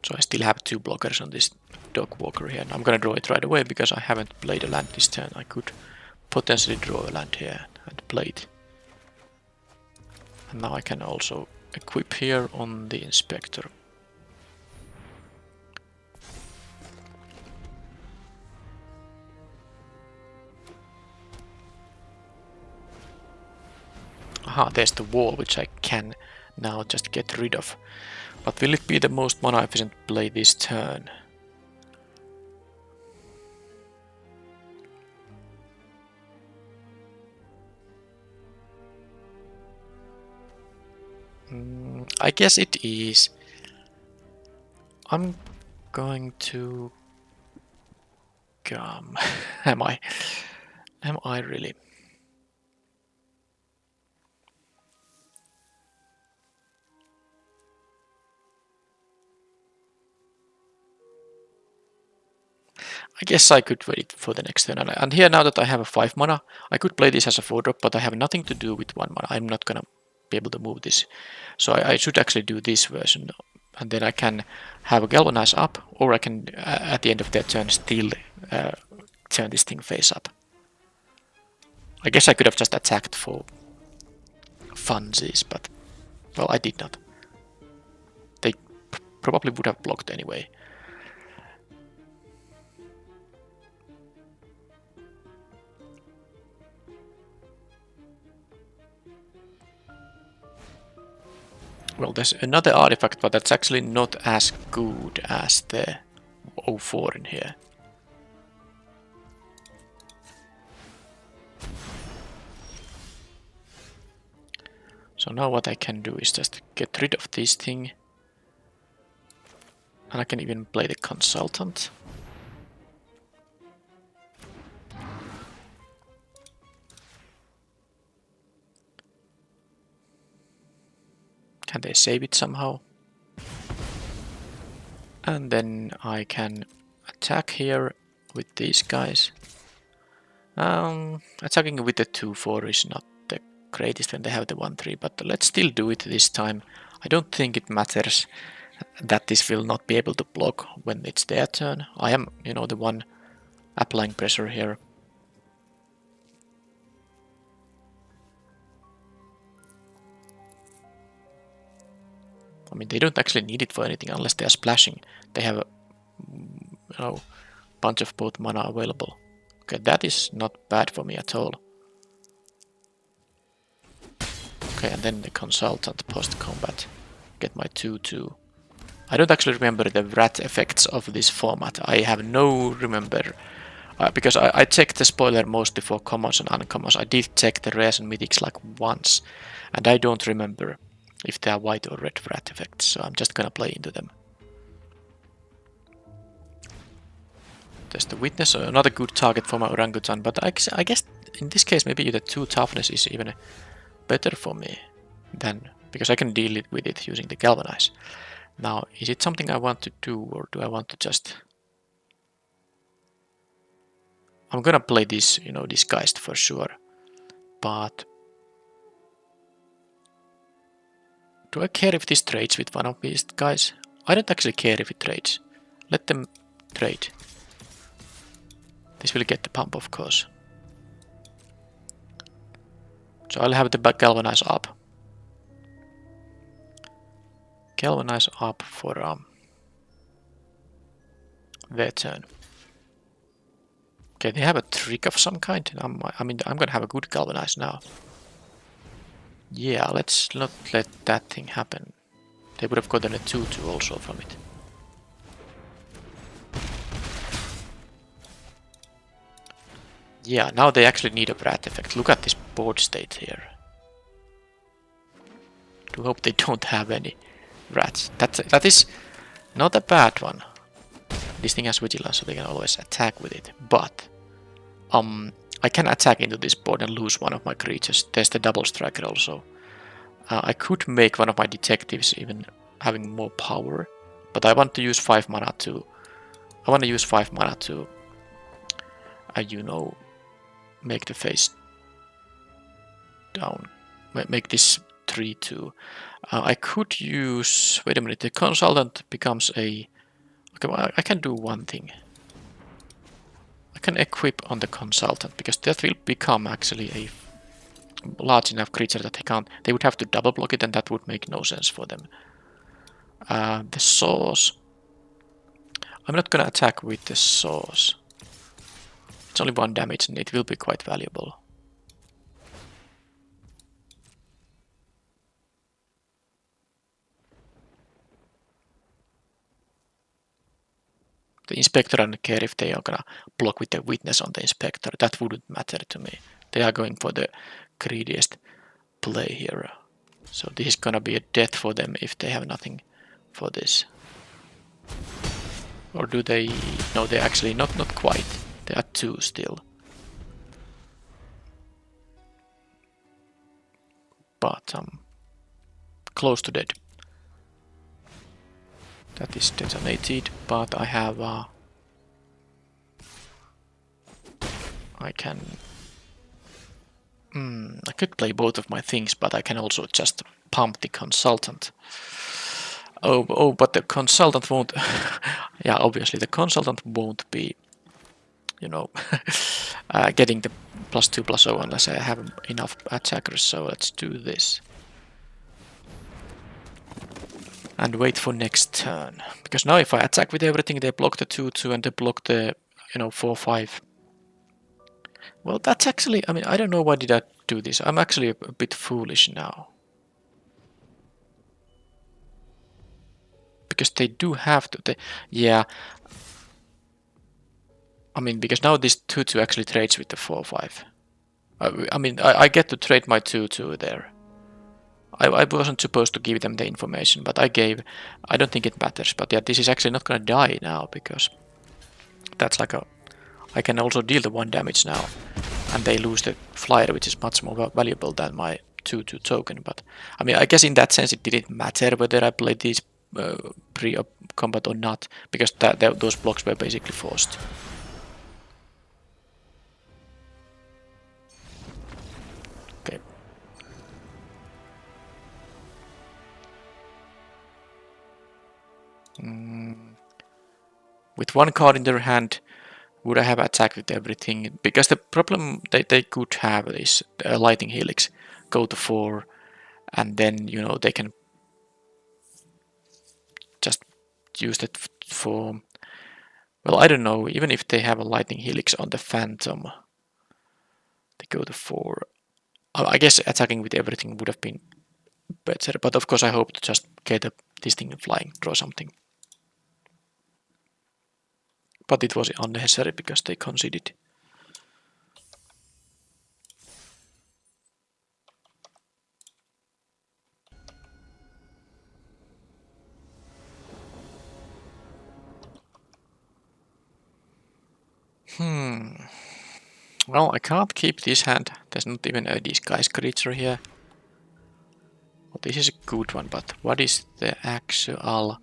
So I still have 2 blockers on this dog walker here. And I'm gonna draw it right away because I haven't played a land this turn. I could potentially draw a land here and play it. And now I can also equip here on the Inspector. Aha, there's the wall which I can now just get rid of. But will it be the most mana efficient play this turn? I guess it is. I'm going to come. Am I? Am I really? I guess I could wait for the next turn. And here, now that I have a 5 mana, I could play this as a 4 drop, but I have nothing to do with 1 mana. I'm not gonna be able to move this. So I should actually do this version. And then I can have a Galvanize up, or I can, at the end of their turn, still turn this thing face up. I guess I could have just attacked for funsies, but, well, I did not. They probably would have blocked anyway. Well, there's another artifact, but that's actually not as good as the BO3 in here. So now what I can do is just get rid of this thing. And I can even play the Consultant. Can they save it somehow? And then I can attack here with these guys. Attacking with the 2-4 is not the greatest when they have the 1-3, but let's still do it this time. I don't think it matters that this will not be able to block when it's their turn. I am, you know, the one applying pressure here. I mean, they don't actually need it for anything unless they are splashing. They have a, you know, bunch of both mana available. Okay, that is not bad for me at all. Okay, and then the Consultant post-combat. Get my 2-2. I don't actually remember the rat effects of this format. I have no remember. Because I checked the spoiler mostly for commons and uncommons. I did check the rares and mythics like once. And I don't remember if they are white or red rat effects. So I'm just gonna play into them. There's the Witness, another good target for my Orangutan. But I guess in this case maybe the 2 toughness is even better for me than, because I can deal with it using the Galvanize. Now, is it something I want to do, or do I want to just... I'm gonna play this, you know, disguised for sure. But... do I care if this trades with one of these guys? I don't actually care if it trades. Let them trade. This will get the pump, of course. So I'll have the Galvanize up. Galvanize up for their turn. Okay, they have a trick of some kind. I mean, I'm gonna have a good Galvanize now. Yeah, let's not let that thing happen. They would have gotten a 2-2 also from it. Yeah, now they actually need a rat effect. Look at this board state here. Do hope they don't have any rats. That is not a bad one. This thing has vigilance, so they can always attack with it. But I can attack into this board and lose one of my creatures. There's the double striker also. I could make one of my detectives even having more power, but I want to use 5 mana to... I want to use 5 mana to, you know, make the face down. Make this 3-2. I could use... Wait a minute, the Consultant becomes a... Okay, well, I can do one thing. I can equip on the Consultant, because that will become actually a large enough creature that they can't... They would have to double block it, and that would make no sense for them. The Source... I'm not gonna attack with the Source. It's only 1 damage, and it will be quite valuable. The Inspector, I don't care if they are gonna block with the Witness on the Inspector. That wouldn't matter to me. They are going for the greediest play here. So this is gonna be a death for them if they have nothing for this. Or do they... No, they actually not quite. They are 2 still. But close to dead. That is detonated, but I have I can I could play both of my things, but I can also just pump the consultant. Oh, but the consultant won't... yeah, obviously the consultant won't be, you know, getting the +2/+0 unless I have enough attackers, so let's do this. And wait for next turn. Because now if I attack with everything, they block the 2/2 and they block the, 4/5. Well, that's actually... I mean, I don't know why did I do this. I'm actually a bit foolish now. Because they do have to... yeah. I mean, because now this 2/2 actually trades with the 4/5. I mean, I get to trade my 2/2 there. I wasn't supposed to give them the information, but I gave. I don't think it matters, but yeah, this is actually not gonna die now, because that's like a... I can also deal the 1 damage now, and they lose the flyer, which is much more valuable than my 2/2 token. But I mean, I guess in that sense it didn't matter whether I played these pre-combat or not, because those blocks were basically forced. Okay. With 1 card in their hand, would I have attacked with everything? Because the problem they could have is Lightning Helix, go to 4, and then, they can just use that for... Well, I don't know, even if they have a Lightning Helix on the Phantom, they go to 4. I guess attacking with everything would have been better, but of course I hope to just get this thing flying, draw something. But it was unnecessary because they conceded. Well, I can't keep this hand. There's not even a disguise creature here. Well, this is a good one, but what is the actual...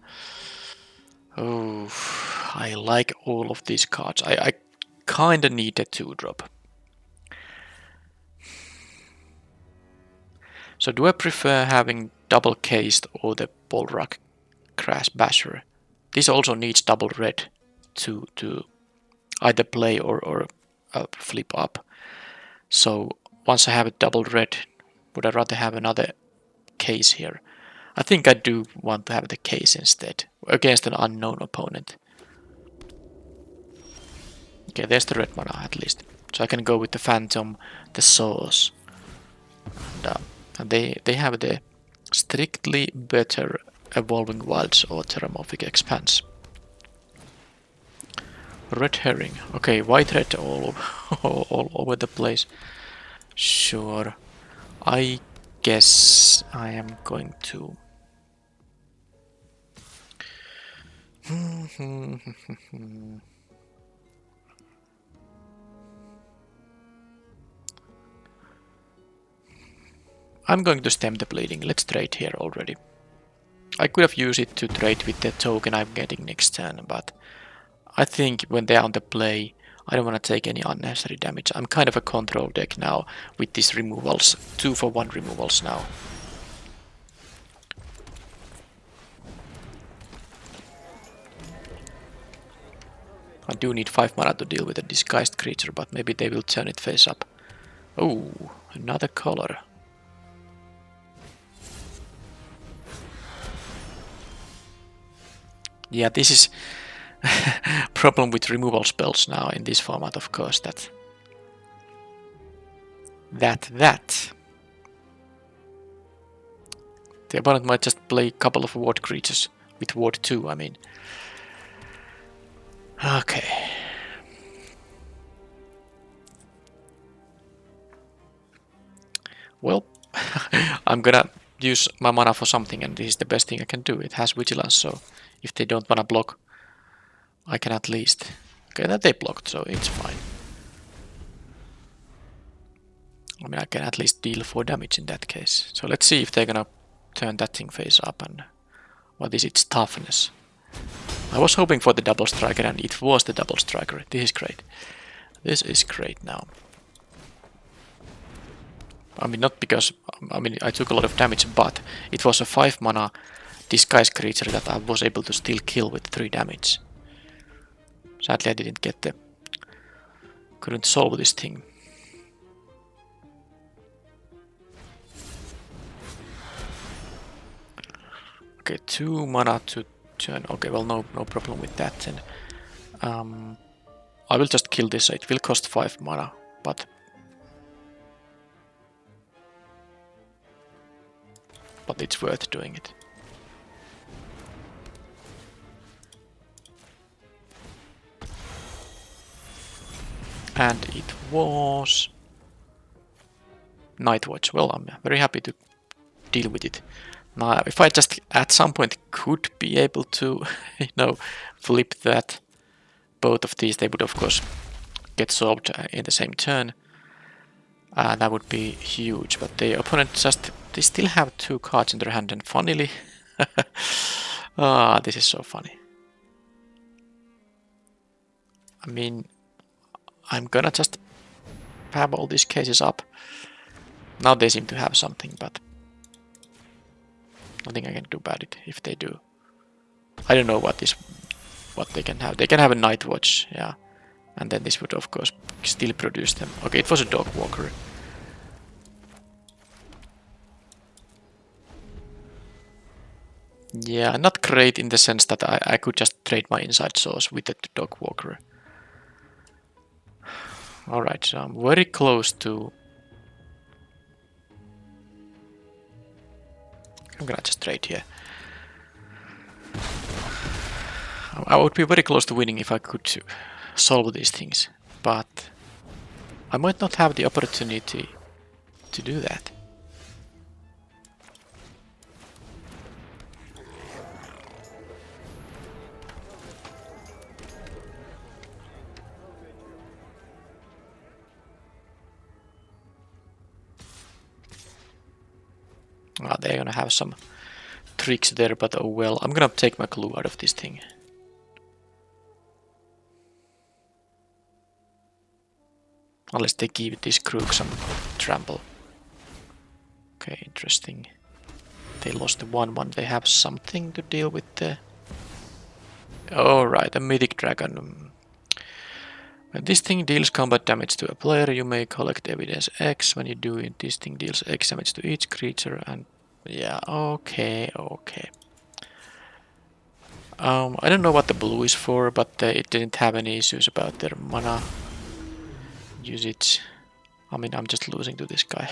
Oh, I like all of these cards. I kinda need a 2-drop. So do I prefer having double cased or the Bolrak Crash Basher? This also needs double red to either play or flip up. So once I have a double red, would I rather have another case here? I think I do want to have the case instead, against an unknown opponent. Okay, there's the red mana at least. So I can go with the Phantom, the Source. And they have the strictly better Evolving Wilds or Terramorphic Expanse. Red Herring. Okay, white red all over the place. Sure. I guess I am going to... I'm going to stem the bleeding. Let's trade here already. I could have used it to trade with the token I'm getting next turn, but I think when they're on the play, I don't want to take any unnecessary damage. I'm kind of a control deck now with these removals, 2-for-1 removals now. I do need 5 mana to deal with a disguised creature, but maybe they will turn it face up. Oh, another color. Yeah, this is problem with removal spells now in this format, of course, that the opponent might just play a couple of ward creatures with ward 2, I mean. Okay. Well, I'm gonna use my mana for something, and this is the best thing I can do. It has vigilance, so if they don't wanna block, I can at least... Okay, that they blocked, so it's fine. I mean, I can at least deal 4 damage in that case. So let's see if they're gonna turn that thing face up and what is its toughness. I was hoping for the double striker and it was the double striker. This is great. This is great now. I mean, not because... I mean, I took a lot of damage, but it was a 5 mana disguise creature that I was able to still kill with 3 damage. Sadly, I didn't get the... couldn't solve this thing. Okay, 2 mana to turn. Okay, well, no problem with that then. I will just kill this. It will cost 5 mana, but it's worth doing it. And it was Nightwatch. Well, I'm very happy to deal with it. Now, if I just at some point could be able to, you know, flip that, both of these, they would of course get solved in the same turn. That would be huge, but the opponent just, they still have 2 cards in their hand, and funnily, this is so funny. I mean, I'm gonna just have all these cases up. Now they seem to have something, but nothing I can do about it if they do. I don't know what they can have. They can have a Night Watch, yeah. And then this would of course still produce them. Okay, it was a Dog Walker. Yeah, not great in the sense that I could just trade my Inside Source with the Dog Walker. Alright, so I'm very close to... I'm gonna just trade here. I would be very close to winning if I could solve these things, but I might not have the opportunity to do that. They're gonna have some tricks there, but oh well. I'm gonna take my clue out of this thing. Unless they give this crook some trample. Okay, interesting. They lost the 1-1. They have something to deal with there. Alright, a Mythic Dragon. When this thing deals combat damage to a player, you may collect evidence X. When you do it, this thing deals X damage to each creature and... yeah, okay. I don't know what the blue is for, but it didn't have any issues about their mana usage. I mean, I'm just losing to this guy.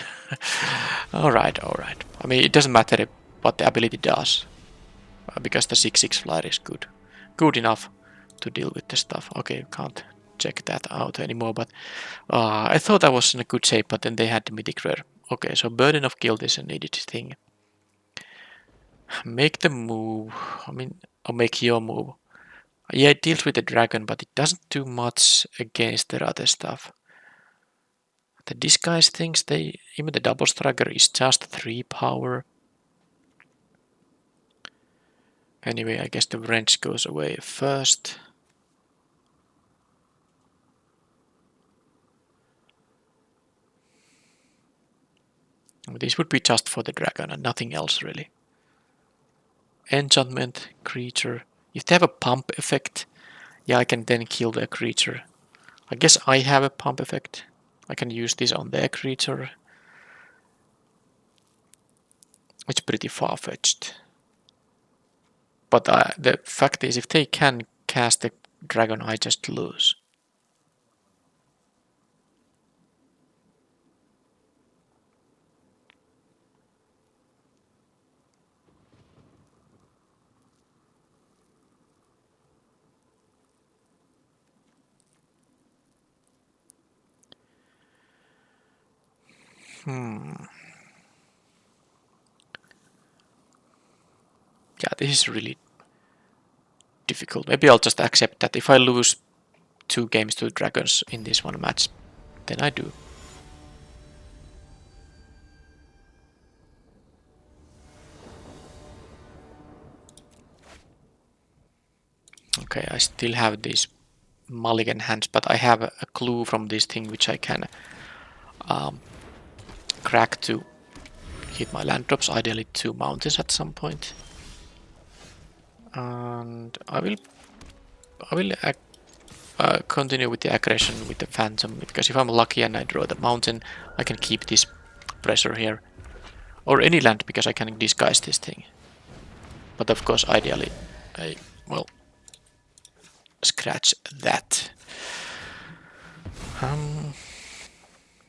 Alright. I mean, it doesn't matter what the ability does, because the 6/6 flyer is good. Good enough to deal with the stuff. Okay, can't check that out anymore, but I thought I was in a good shape, but then they had the Mythic Rare. Okay, so Burden of Guilt is a needed thing. Make the move. I mean, or make your move. Yeah, it deals with the dragon, but it doesn't do much against their other stuff. The disguise things, even the double striker is just 3 power. Anyway, I guess the wrench goes away first. This would be just for the dragon and nothing else really. Enchantment, creature. If they have a pump effect, yeah, I can then kill their creature. I guess I have a pump effect. I can use this on their creature. It's pretty far-fetched. But the fact is, if they can cast the dragon, I just lose. Yeah, this is really difficult. Maybe I'll just accept that if I lose 2 games to dragons in this one match, then I do. Okay, I still have these mulligan hands, but I have a clue from this thing which I can crack to hit my land drops, ideally 2 mountains at some point. And I will continue with the aggression with the phantom, because if I'm lucky and I draw the mountain, I can keep this pressure here. Or any land, because I can disguise this thing. But of course, ideally, well, scratch that.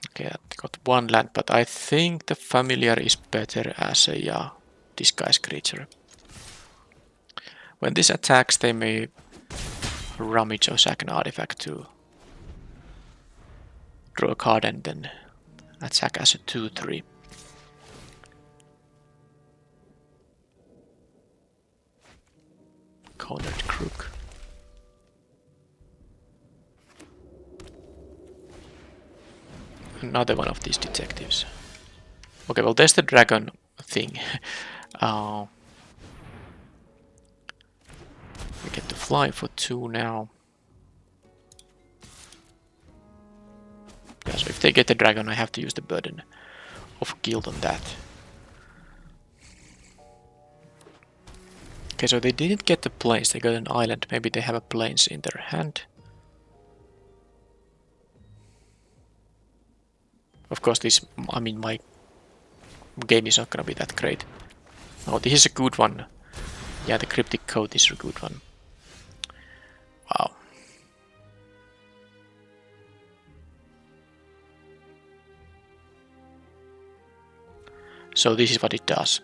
Okay, I got 1 land, but I think the familiar is better as a disguise creature. When this attacks, they may rummage or sack an artifact to draw a card and then attack as a 2/3. Cornered crook. Another one of these detectives. Okay, well, there's the dragon thing. We get to fly for 2 now. Yeah, so if they get the dragon, I have to use the burden of guilt on that. Okay, so they didn't get the plains, they got an island. Maybe they have a plains in their hand. Of course, my game is not gonna be that great. Oh, this is a good one. Yeah, the cryptic code is a good one. Wow. So this is what it does.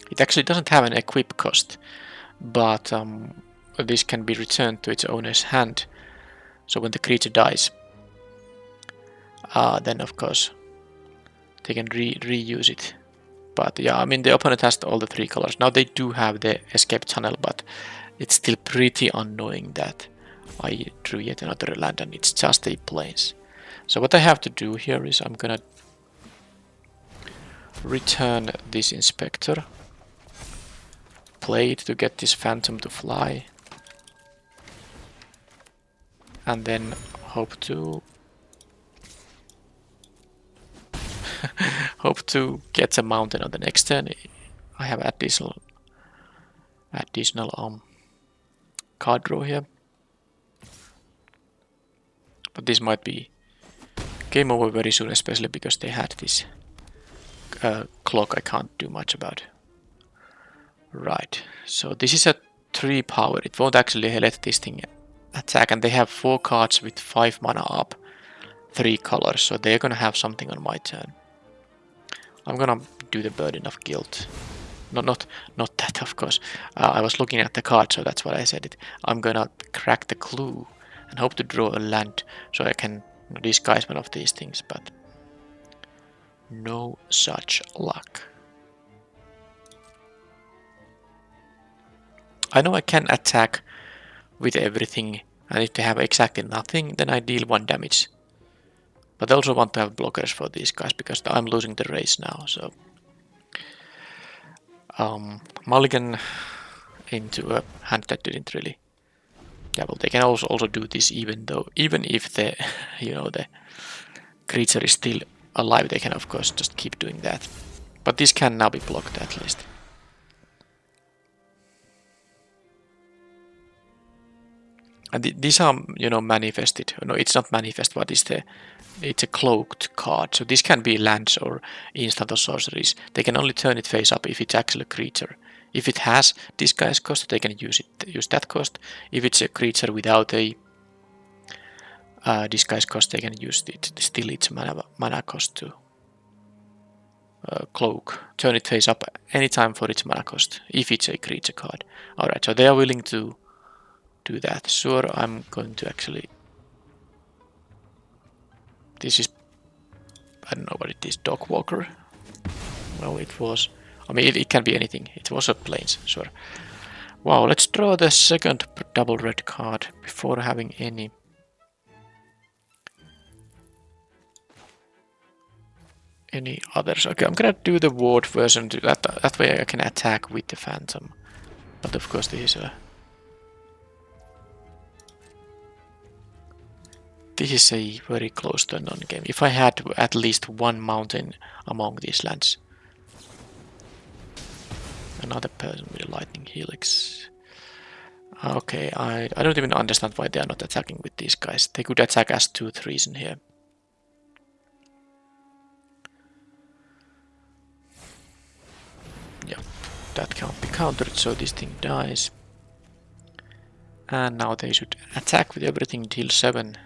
It actually doesn't have an equip cost, but this can be returned to its owner's hand. So when the creature dies, then of course they can reuse it. But yeah, I mean the opponent has all the 3 colors. Now they do have the escape tunnel, but it's still pretty annoying that I drew yet another land and it's just a plains. So what I have to do here is I'm gonna return this inspector, play it to get this phantom to fly, and then hope to hope to get a mountain on the next turn. I have additional card draw here, but this might be game over very soon, especially because they had this clock I can't do much about. Right, so this is a 3 power. It won't actually let this thing attack, and they have 4 cards with 5 mana up, 3 colors, so they're gonna have something on my turn. I'm gonna do the burden of guilt. Not that, of course. I was looking at the card, so that's why I said it. I'm gonna crack the clue and hope to draw a land so I can disguise one of these things, but no such luck. I know I can attack with everything, and if they have exactly nothing, then I deal 1 damage. But I also want to have blockers for these guys, because I'm losing the race now, so... mulligan into a hand that didn't really... Yeah, well, they can also do this even if the, the creature is still alive, they can of course just keep doing that. But this can now be blocked at least. And these are, manifested. No, it's not manifest, but it's a cloaked card. So this can be lands or instant or sorceries. They can only turn it face up if it's actually a creature. If it has disguise cost, they can use that cost. If it's a creature without a disguise cost, they can use still its mana cost to cloak. Turn it face up anytime for its mana cost, if it's a creature card. Alright, so they are willing to do that. Sure, I'm going to actually... This is I don't know what it is, dog walker? No, it was... I mean, it can be anything. It was a plains, sure. Wow, let's draw the second double red card before having any... others. Okay, I'm gonna do the ward version. That way I can attack with the phantom. But of course this is a very close to a non-game. If I had at least one mountain among these lands. Another person with a lightning helix. Okay, I don't even understand why they are not attacking with these guys. They could attack as 2/3s in here. Yeah, that can't be countered, so this thing dies. And now they should attack with everything till 7.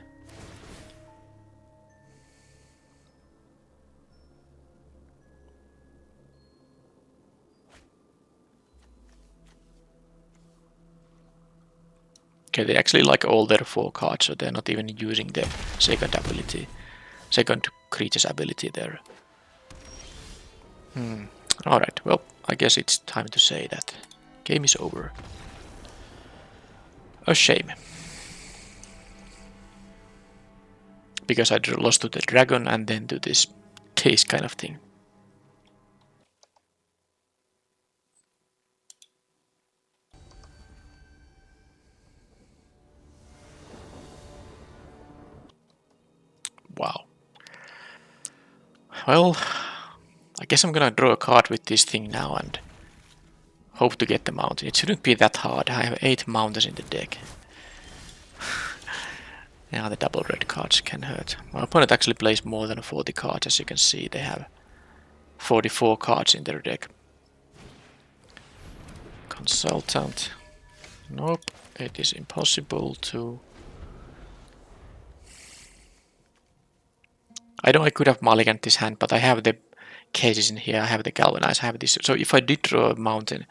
Okay, they actually like all their 4 cards, so they're not even using the second ability. Second creature's ability there. Alright, well, I guess it's time to say that game is over. A shame. Because I lost to the dragon and then to this case kind of thing. Wow. Well, I guess I'm gonna draw a card with this thing now and hope to get the mountain. It shouldn't be that hard. I have 8 mountains in the deck. Now the double red cards can hurt. My opponent actually plays more than 40 cards, as you can see. They have 44 cards in their deck. Consultant. Nope, it is impossible to... I know I could have mulliganed this hand, but I have the cases in here, I have the galvanize, I have this. So if I did draw a mountain,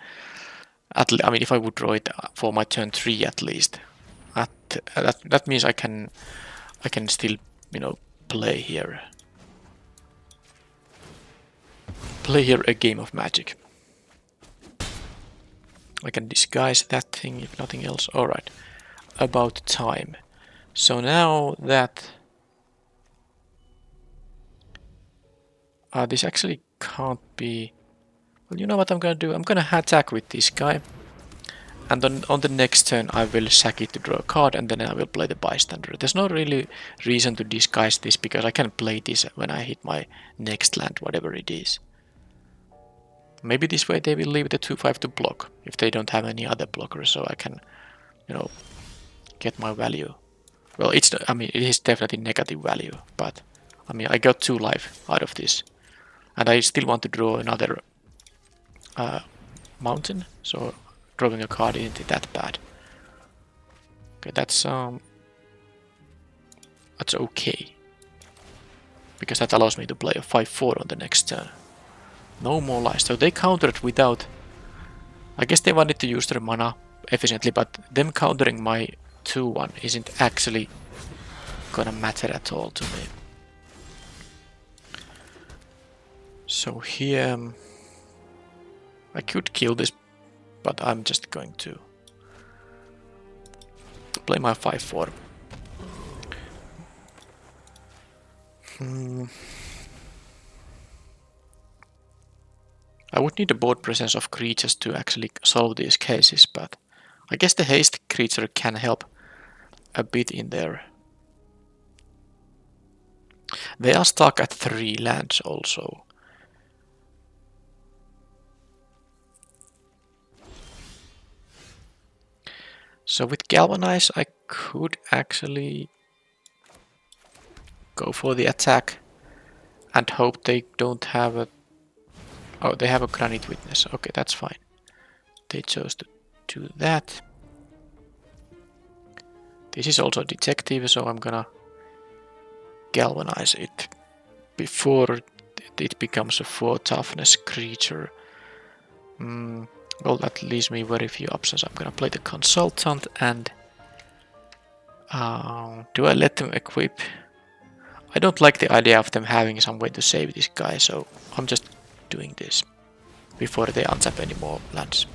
I mean, if I would draw it for my turn 3 at least, that means I can still, you know, play here. Play here a game of Magic. I can disguise that thing if nothing else. Alright, about time. So now that... this actually can't be... Well, you know what I'm gonna do? I'm gonna attack with this guy. And then on the next turn I will sack it to draw a card and then I will play the bystander. There's no really reason to disguise this because I can play this when I hit my next land, whatever it is. Maybe this way they will leave the 2/5 to block if they don't have any other blockers, so I can, you know, get my value. Well, I mean, it is definitely negative value, but I mean, I got 2 life out of this. And I still want to draw another mountain, so drawing a card isn't that bad. Okay, that's okay. Because that allows me to play a 5/4 on the next turn. No more lies. So they countered without... I guess they wanted to use their mana efficiently, but them countering my 2/1 isn't actually gonna matter at all to me. So here... I could kill this, but I'm just going to play my 5/4. I would need a board presence of creatures to actually solve these cases, but I guess the haste creature can help a bit in there. They are stuck at 3 lands also. So with Galvanize I could actually go for the attack and hope they don't have a... Oh, they have a Granite Witness. Okay, that's fine. They chose to do that. This is also Detective, so I'm gonna Galvanize it before it becomes a 4 toughness creature. Well, that leaves me very few options. I'm gonna play the Consultant and... do I let them equip? I don't like the idea of them having some way to save this guy, so I'm just doing this before they untap any more lands.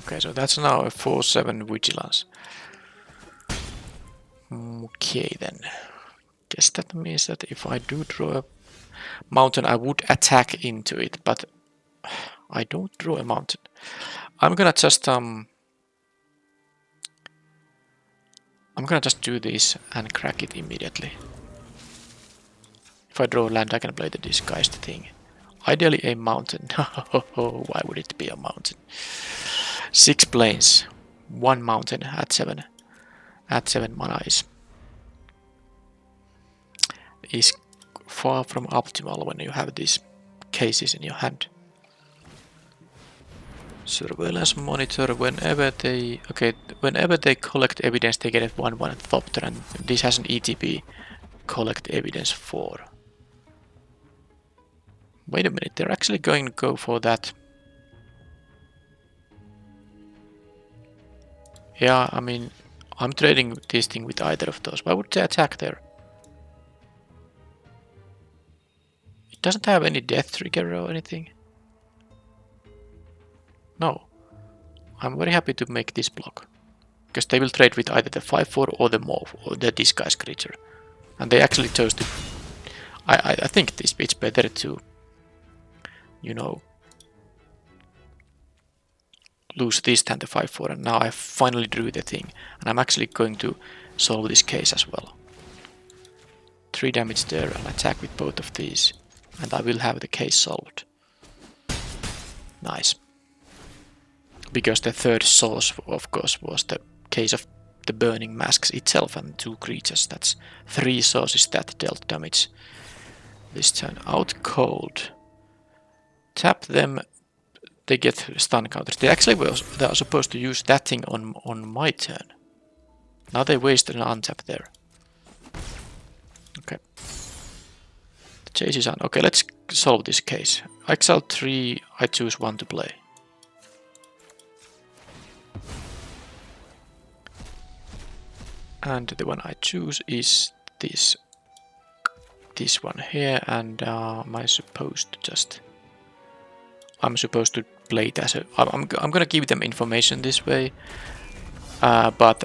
Okay, so that's now a 4/7 vigilance. Okay then. Guess that means that if I do draw a mountain, I would attack into it, but I don't draw a mountain. I'm gonna just do this and crack it immediately. If I draw land, I can play the disguised thing. Ideally a mountain. Why would it be a mountain? 6 planes, 1 mountain at 7. At 7 mana is far from optimal when you have these cases in your hand. Surveillance monitor, whenever they collect evidence, they get a 1/1 Thopter, and this has an ETB collect evidence 4. Wait a minute, they're actually going to go for that. Yeah, I mean, I'm trading this thing with either of those. Why would they attack there? It doesn't have any death trigger or anything. No. I'm very happy to make this block. Because they will trade with either the 5/4 or the morph or the disguise creature. And they actually chose to... I think it's better to, you know, lose this than the 5/4, and now I finally drew the thing. And I'm actually going to solve this case as well. 3 damage there and attack with both of these. And I will have the case solved. Nice. Because the third source, of course, was the case of the burning masks itself and 2 creatures. That's 3 sources that dealt damage this turn. Out cold. Tap them, they get stun counters. They are supposed to use that thing on my turn. Now they wasted an untap there. Okay. The chase is on. Okay, let's solve this case. Exile 3, I choose 1 to play. And the one I choose is this one here, and I'm supposed to play it as a... I'm gonna give them information this way, but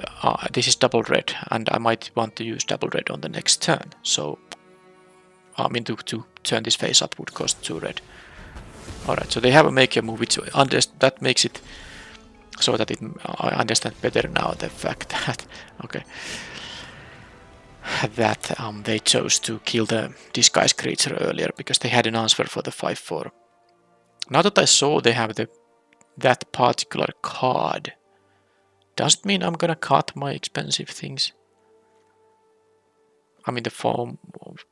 this is double red, and I might want to use double red on the next turn. So, I mean, to turn this face up would cost 2 red. Alright, so they have a make a move, which that makes it so that I understand better now the fact that... Okay. That they chose to kill the disguise creature earlier because they had an answer for the 5/4. Now that I saw they have that particular card, does it mean I'm gonna cut my expensive things? I mean the form of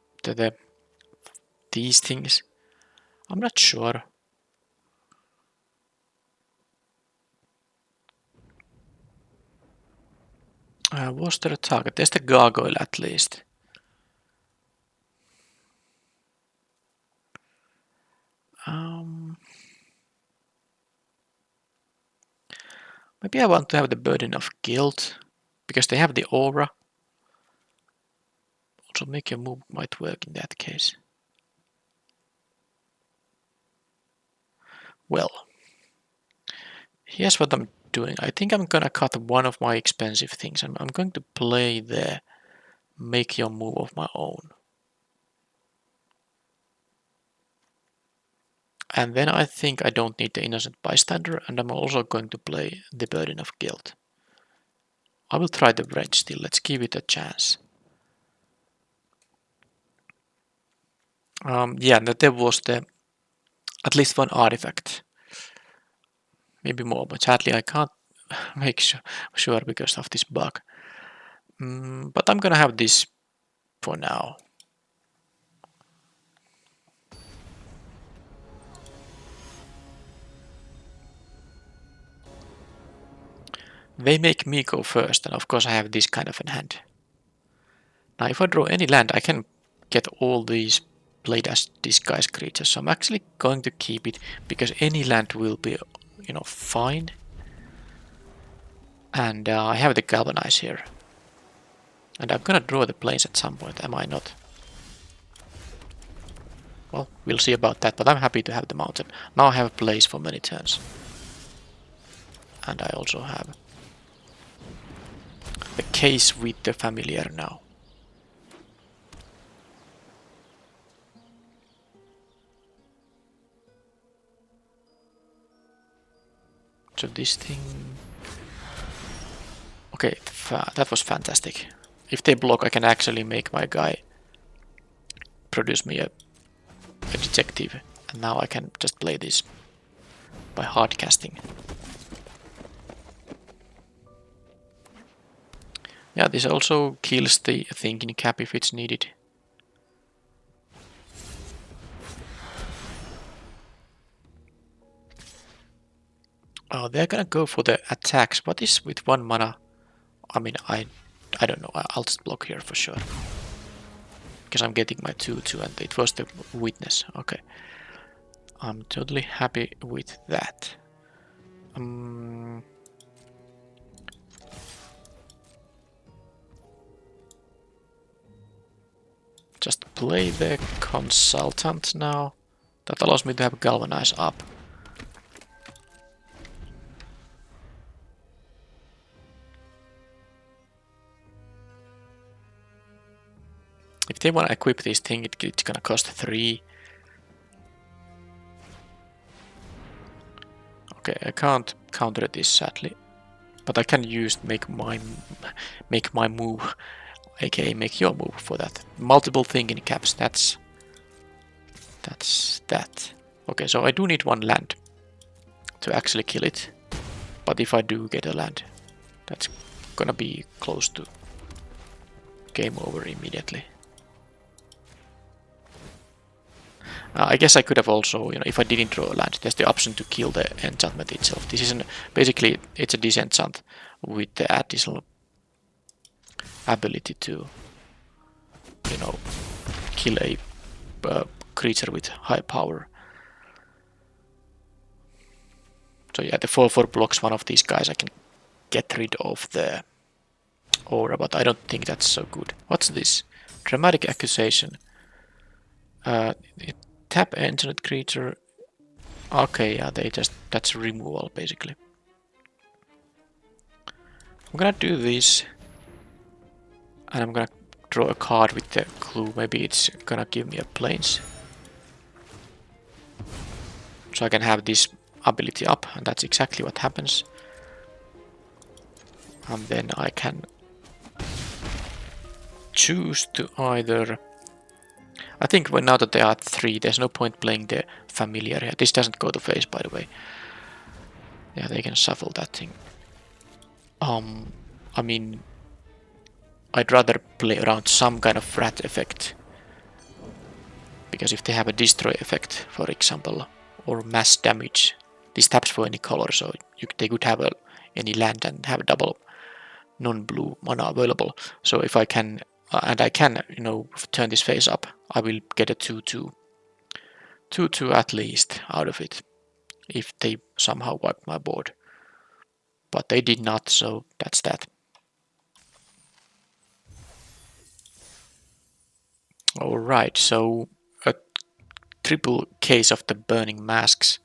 these things. I'm not sure. Was there a target? There's the gargoyle at least. Maybe I want to have the burden of guilt, because they have the aura. Also, make a move might work in that case. Well, here's what I'm doing. I think I'm gonna cut one of my expensive things. I'm going to play the make your move of my own. And then I think I don't need the innocent bystander, and I'm also going to play the burden of guilt. I will try the red still. Let's give it a chance. Yeah, that there was at least one artifact. Maybe more, but sadly I can't make sure because of this bug. But I'm gonna have this for now. They make me go first, and of course I have this kind of in hand. Now if I draw any land, I can get all these played as disguise creatures. So I'm actually going to keep it because any land will be, you know, fine. And I have the galvanize here. And I'm gonna draw the planes at some point, am I not? Well, we'll see about that, but I'm happy to have the mountain. Now I have a place for many turns. And I also have the case with the familiar now. So this thing... Okay, that was fantastic. If they block, I can actually make my guy produce me a detective. And now I can just play this by hard casting. Yeah, this also kills the thinking cap if it's needed. Oh, they're gonna go for the attacks. What is with 1 mana? I mean, I don't know. I'll just block here for sure. Because I'm getting my 2/2 and it was the witness. Okay. I'm totally happy with that. Just play the consultant now. That allows me to have galvanize up. If they want to equip this thing, it's gonna cost 3. Okay, I can't counter this sadly, but I can use make my move, aka make your move for that. Multiple thing in caps. That's that. Okay, so I do need 1 land to actually kill it, but if I do get a land, that's gonna be close to game over immediately. I guess I could have also, you know, if I didn't draw a land, there's the option to kill the enchantment itself. This is basically it's a disenchant with the additional ability to, you know, kill a creature with high power. So yeah, the 4/4 blocks one of these guys. I can get rid of the aura, but I don't think that's so good. What's this? Dramatic accusation. Tap enchanted creature. Okay, yeah, that's removal basically. I'm gonna do this, and I'm gonna draw a card with the clue. Maybe it's gonna give me a planes, so I can have this ability up, and that's exactly what happens. And then I can choose to either... I think now that they are at 3, there's no point playing the familiar here. This doesn't go to face, by the way. Yeah, they can shuffle that thing. I mean, I'd rather play around some kind of rat effect. Because if they have a destroy effect, for example, or mass damage, this taps for any color, so they could have any land and have double non-blue mana available. So if I can, and I can, you know, turn this face up, I will get a 2/2. 2/2 at least out of it, if they somehow wipe my board. But they did not, so that's that. Alright, so a triple case of the burning masks.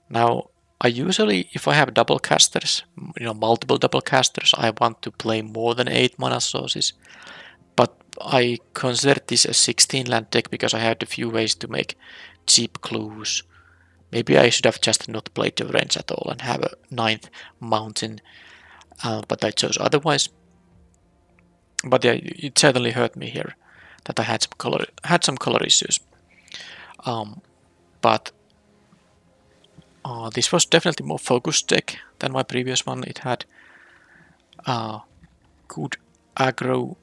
Now, I usually, if I have double casters, you know, multiple double casters, I want to play more than 8 mana sources. But I consider this a 16 land deck because I had a few ways to make cheap clues. Maybe I should have just not played the range at all and have a 9th mountain, but I chose otherwise. But yeah, it certainly hurt me here that I had some color issues. But this was definitely more focused deck than my previous one. It had good aggro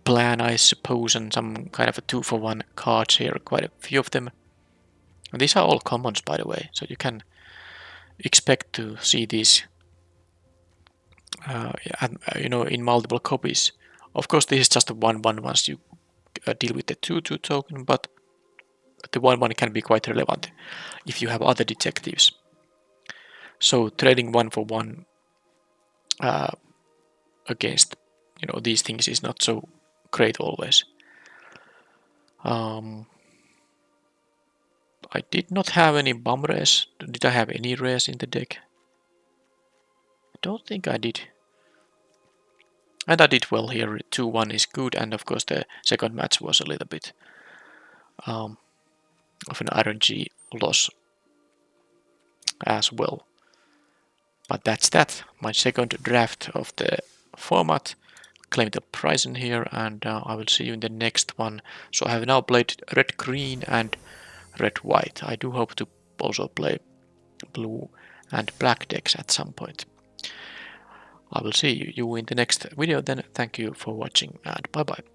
plan, I suppose, and some kind of a 2-for-1 cards here, quite a few of them. And these are all commons, by the way, so you can expect to see these, you know, in multiple copies. Of course, this is just a 1/1 once you deal with the 2/2 token, but the 1/1 can be quite relevant if you have other detectives. So trading 1 for 1 against these things is not so great always. I did not have any bomb rares. Did I have any rares in the deck? I don't think I did. And I did well here. 2-1 is good, and of course the second match was a little bit of an RNG loss as well. But that's that. My second draft of the format. Claim the prize in here, and I will see you in the next one. So I have now played red-green and red-white. I do hope to also play blue and black decks at some point. I will see you in the next video then. Thank you for watching, and bye bye.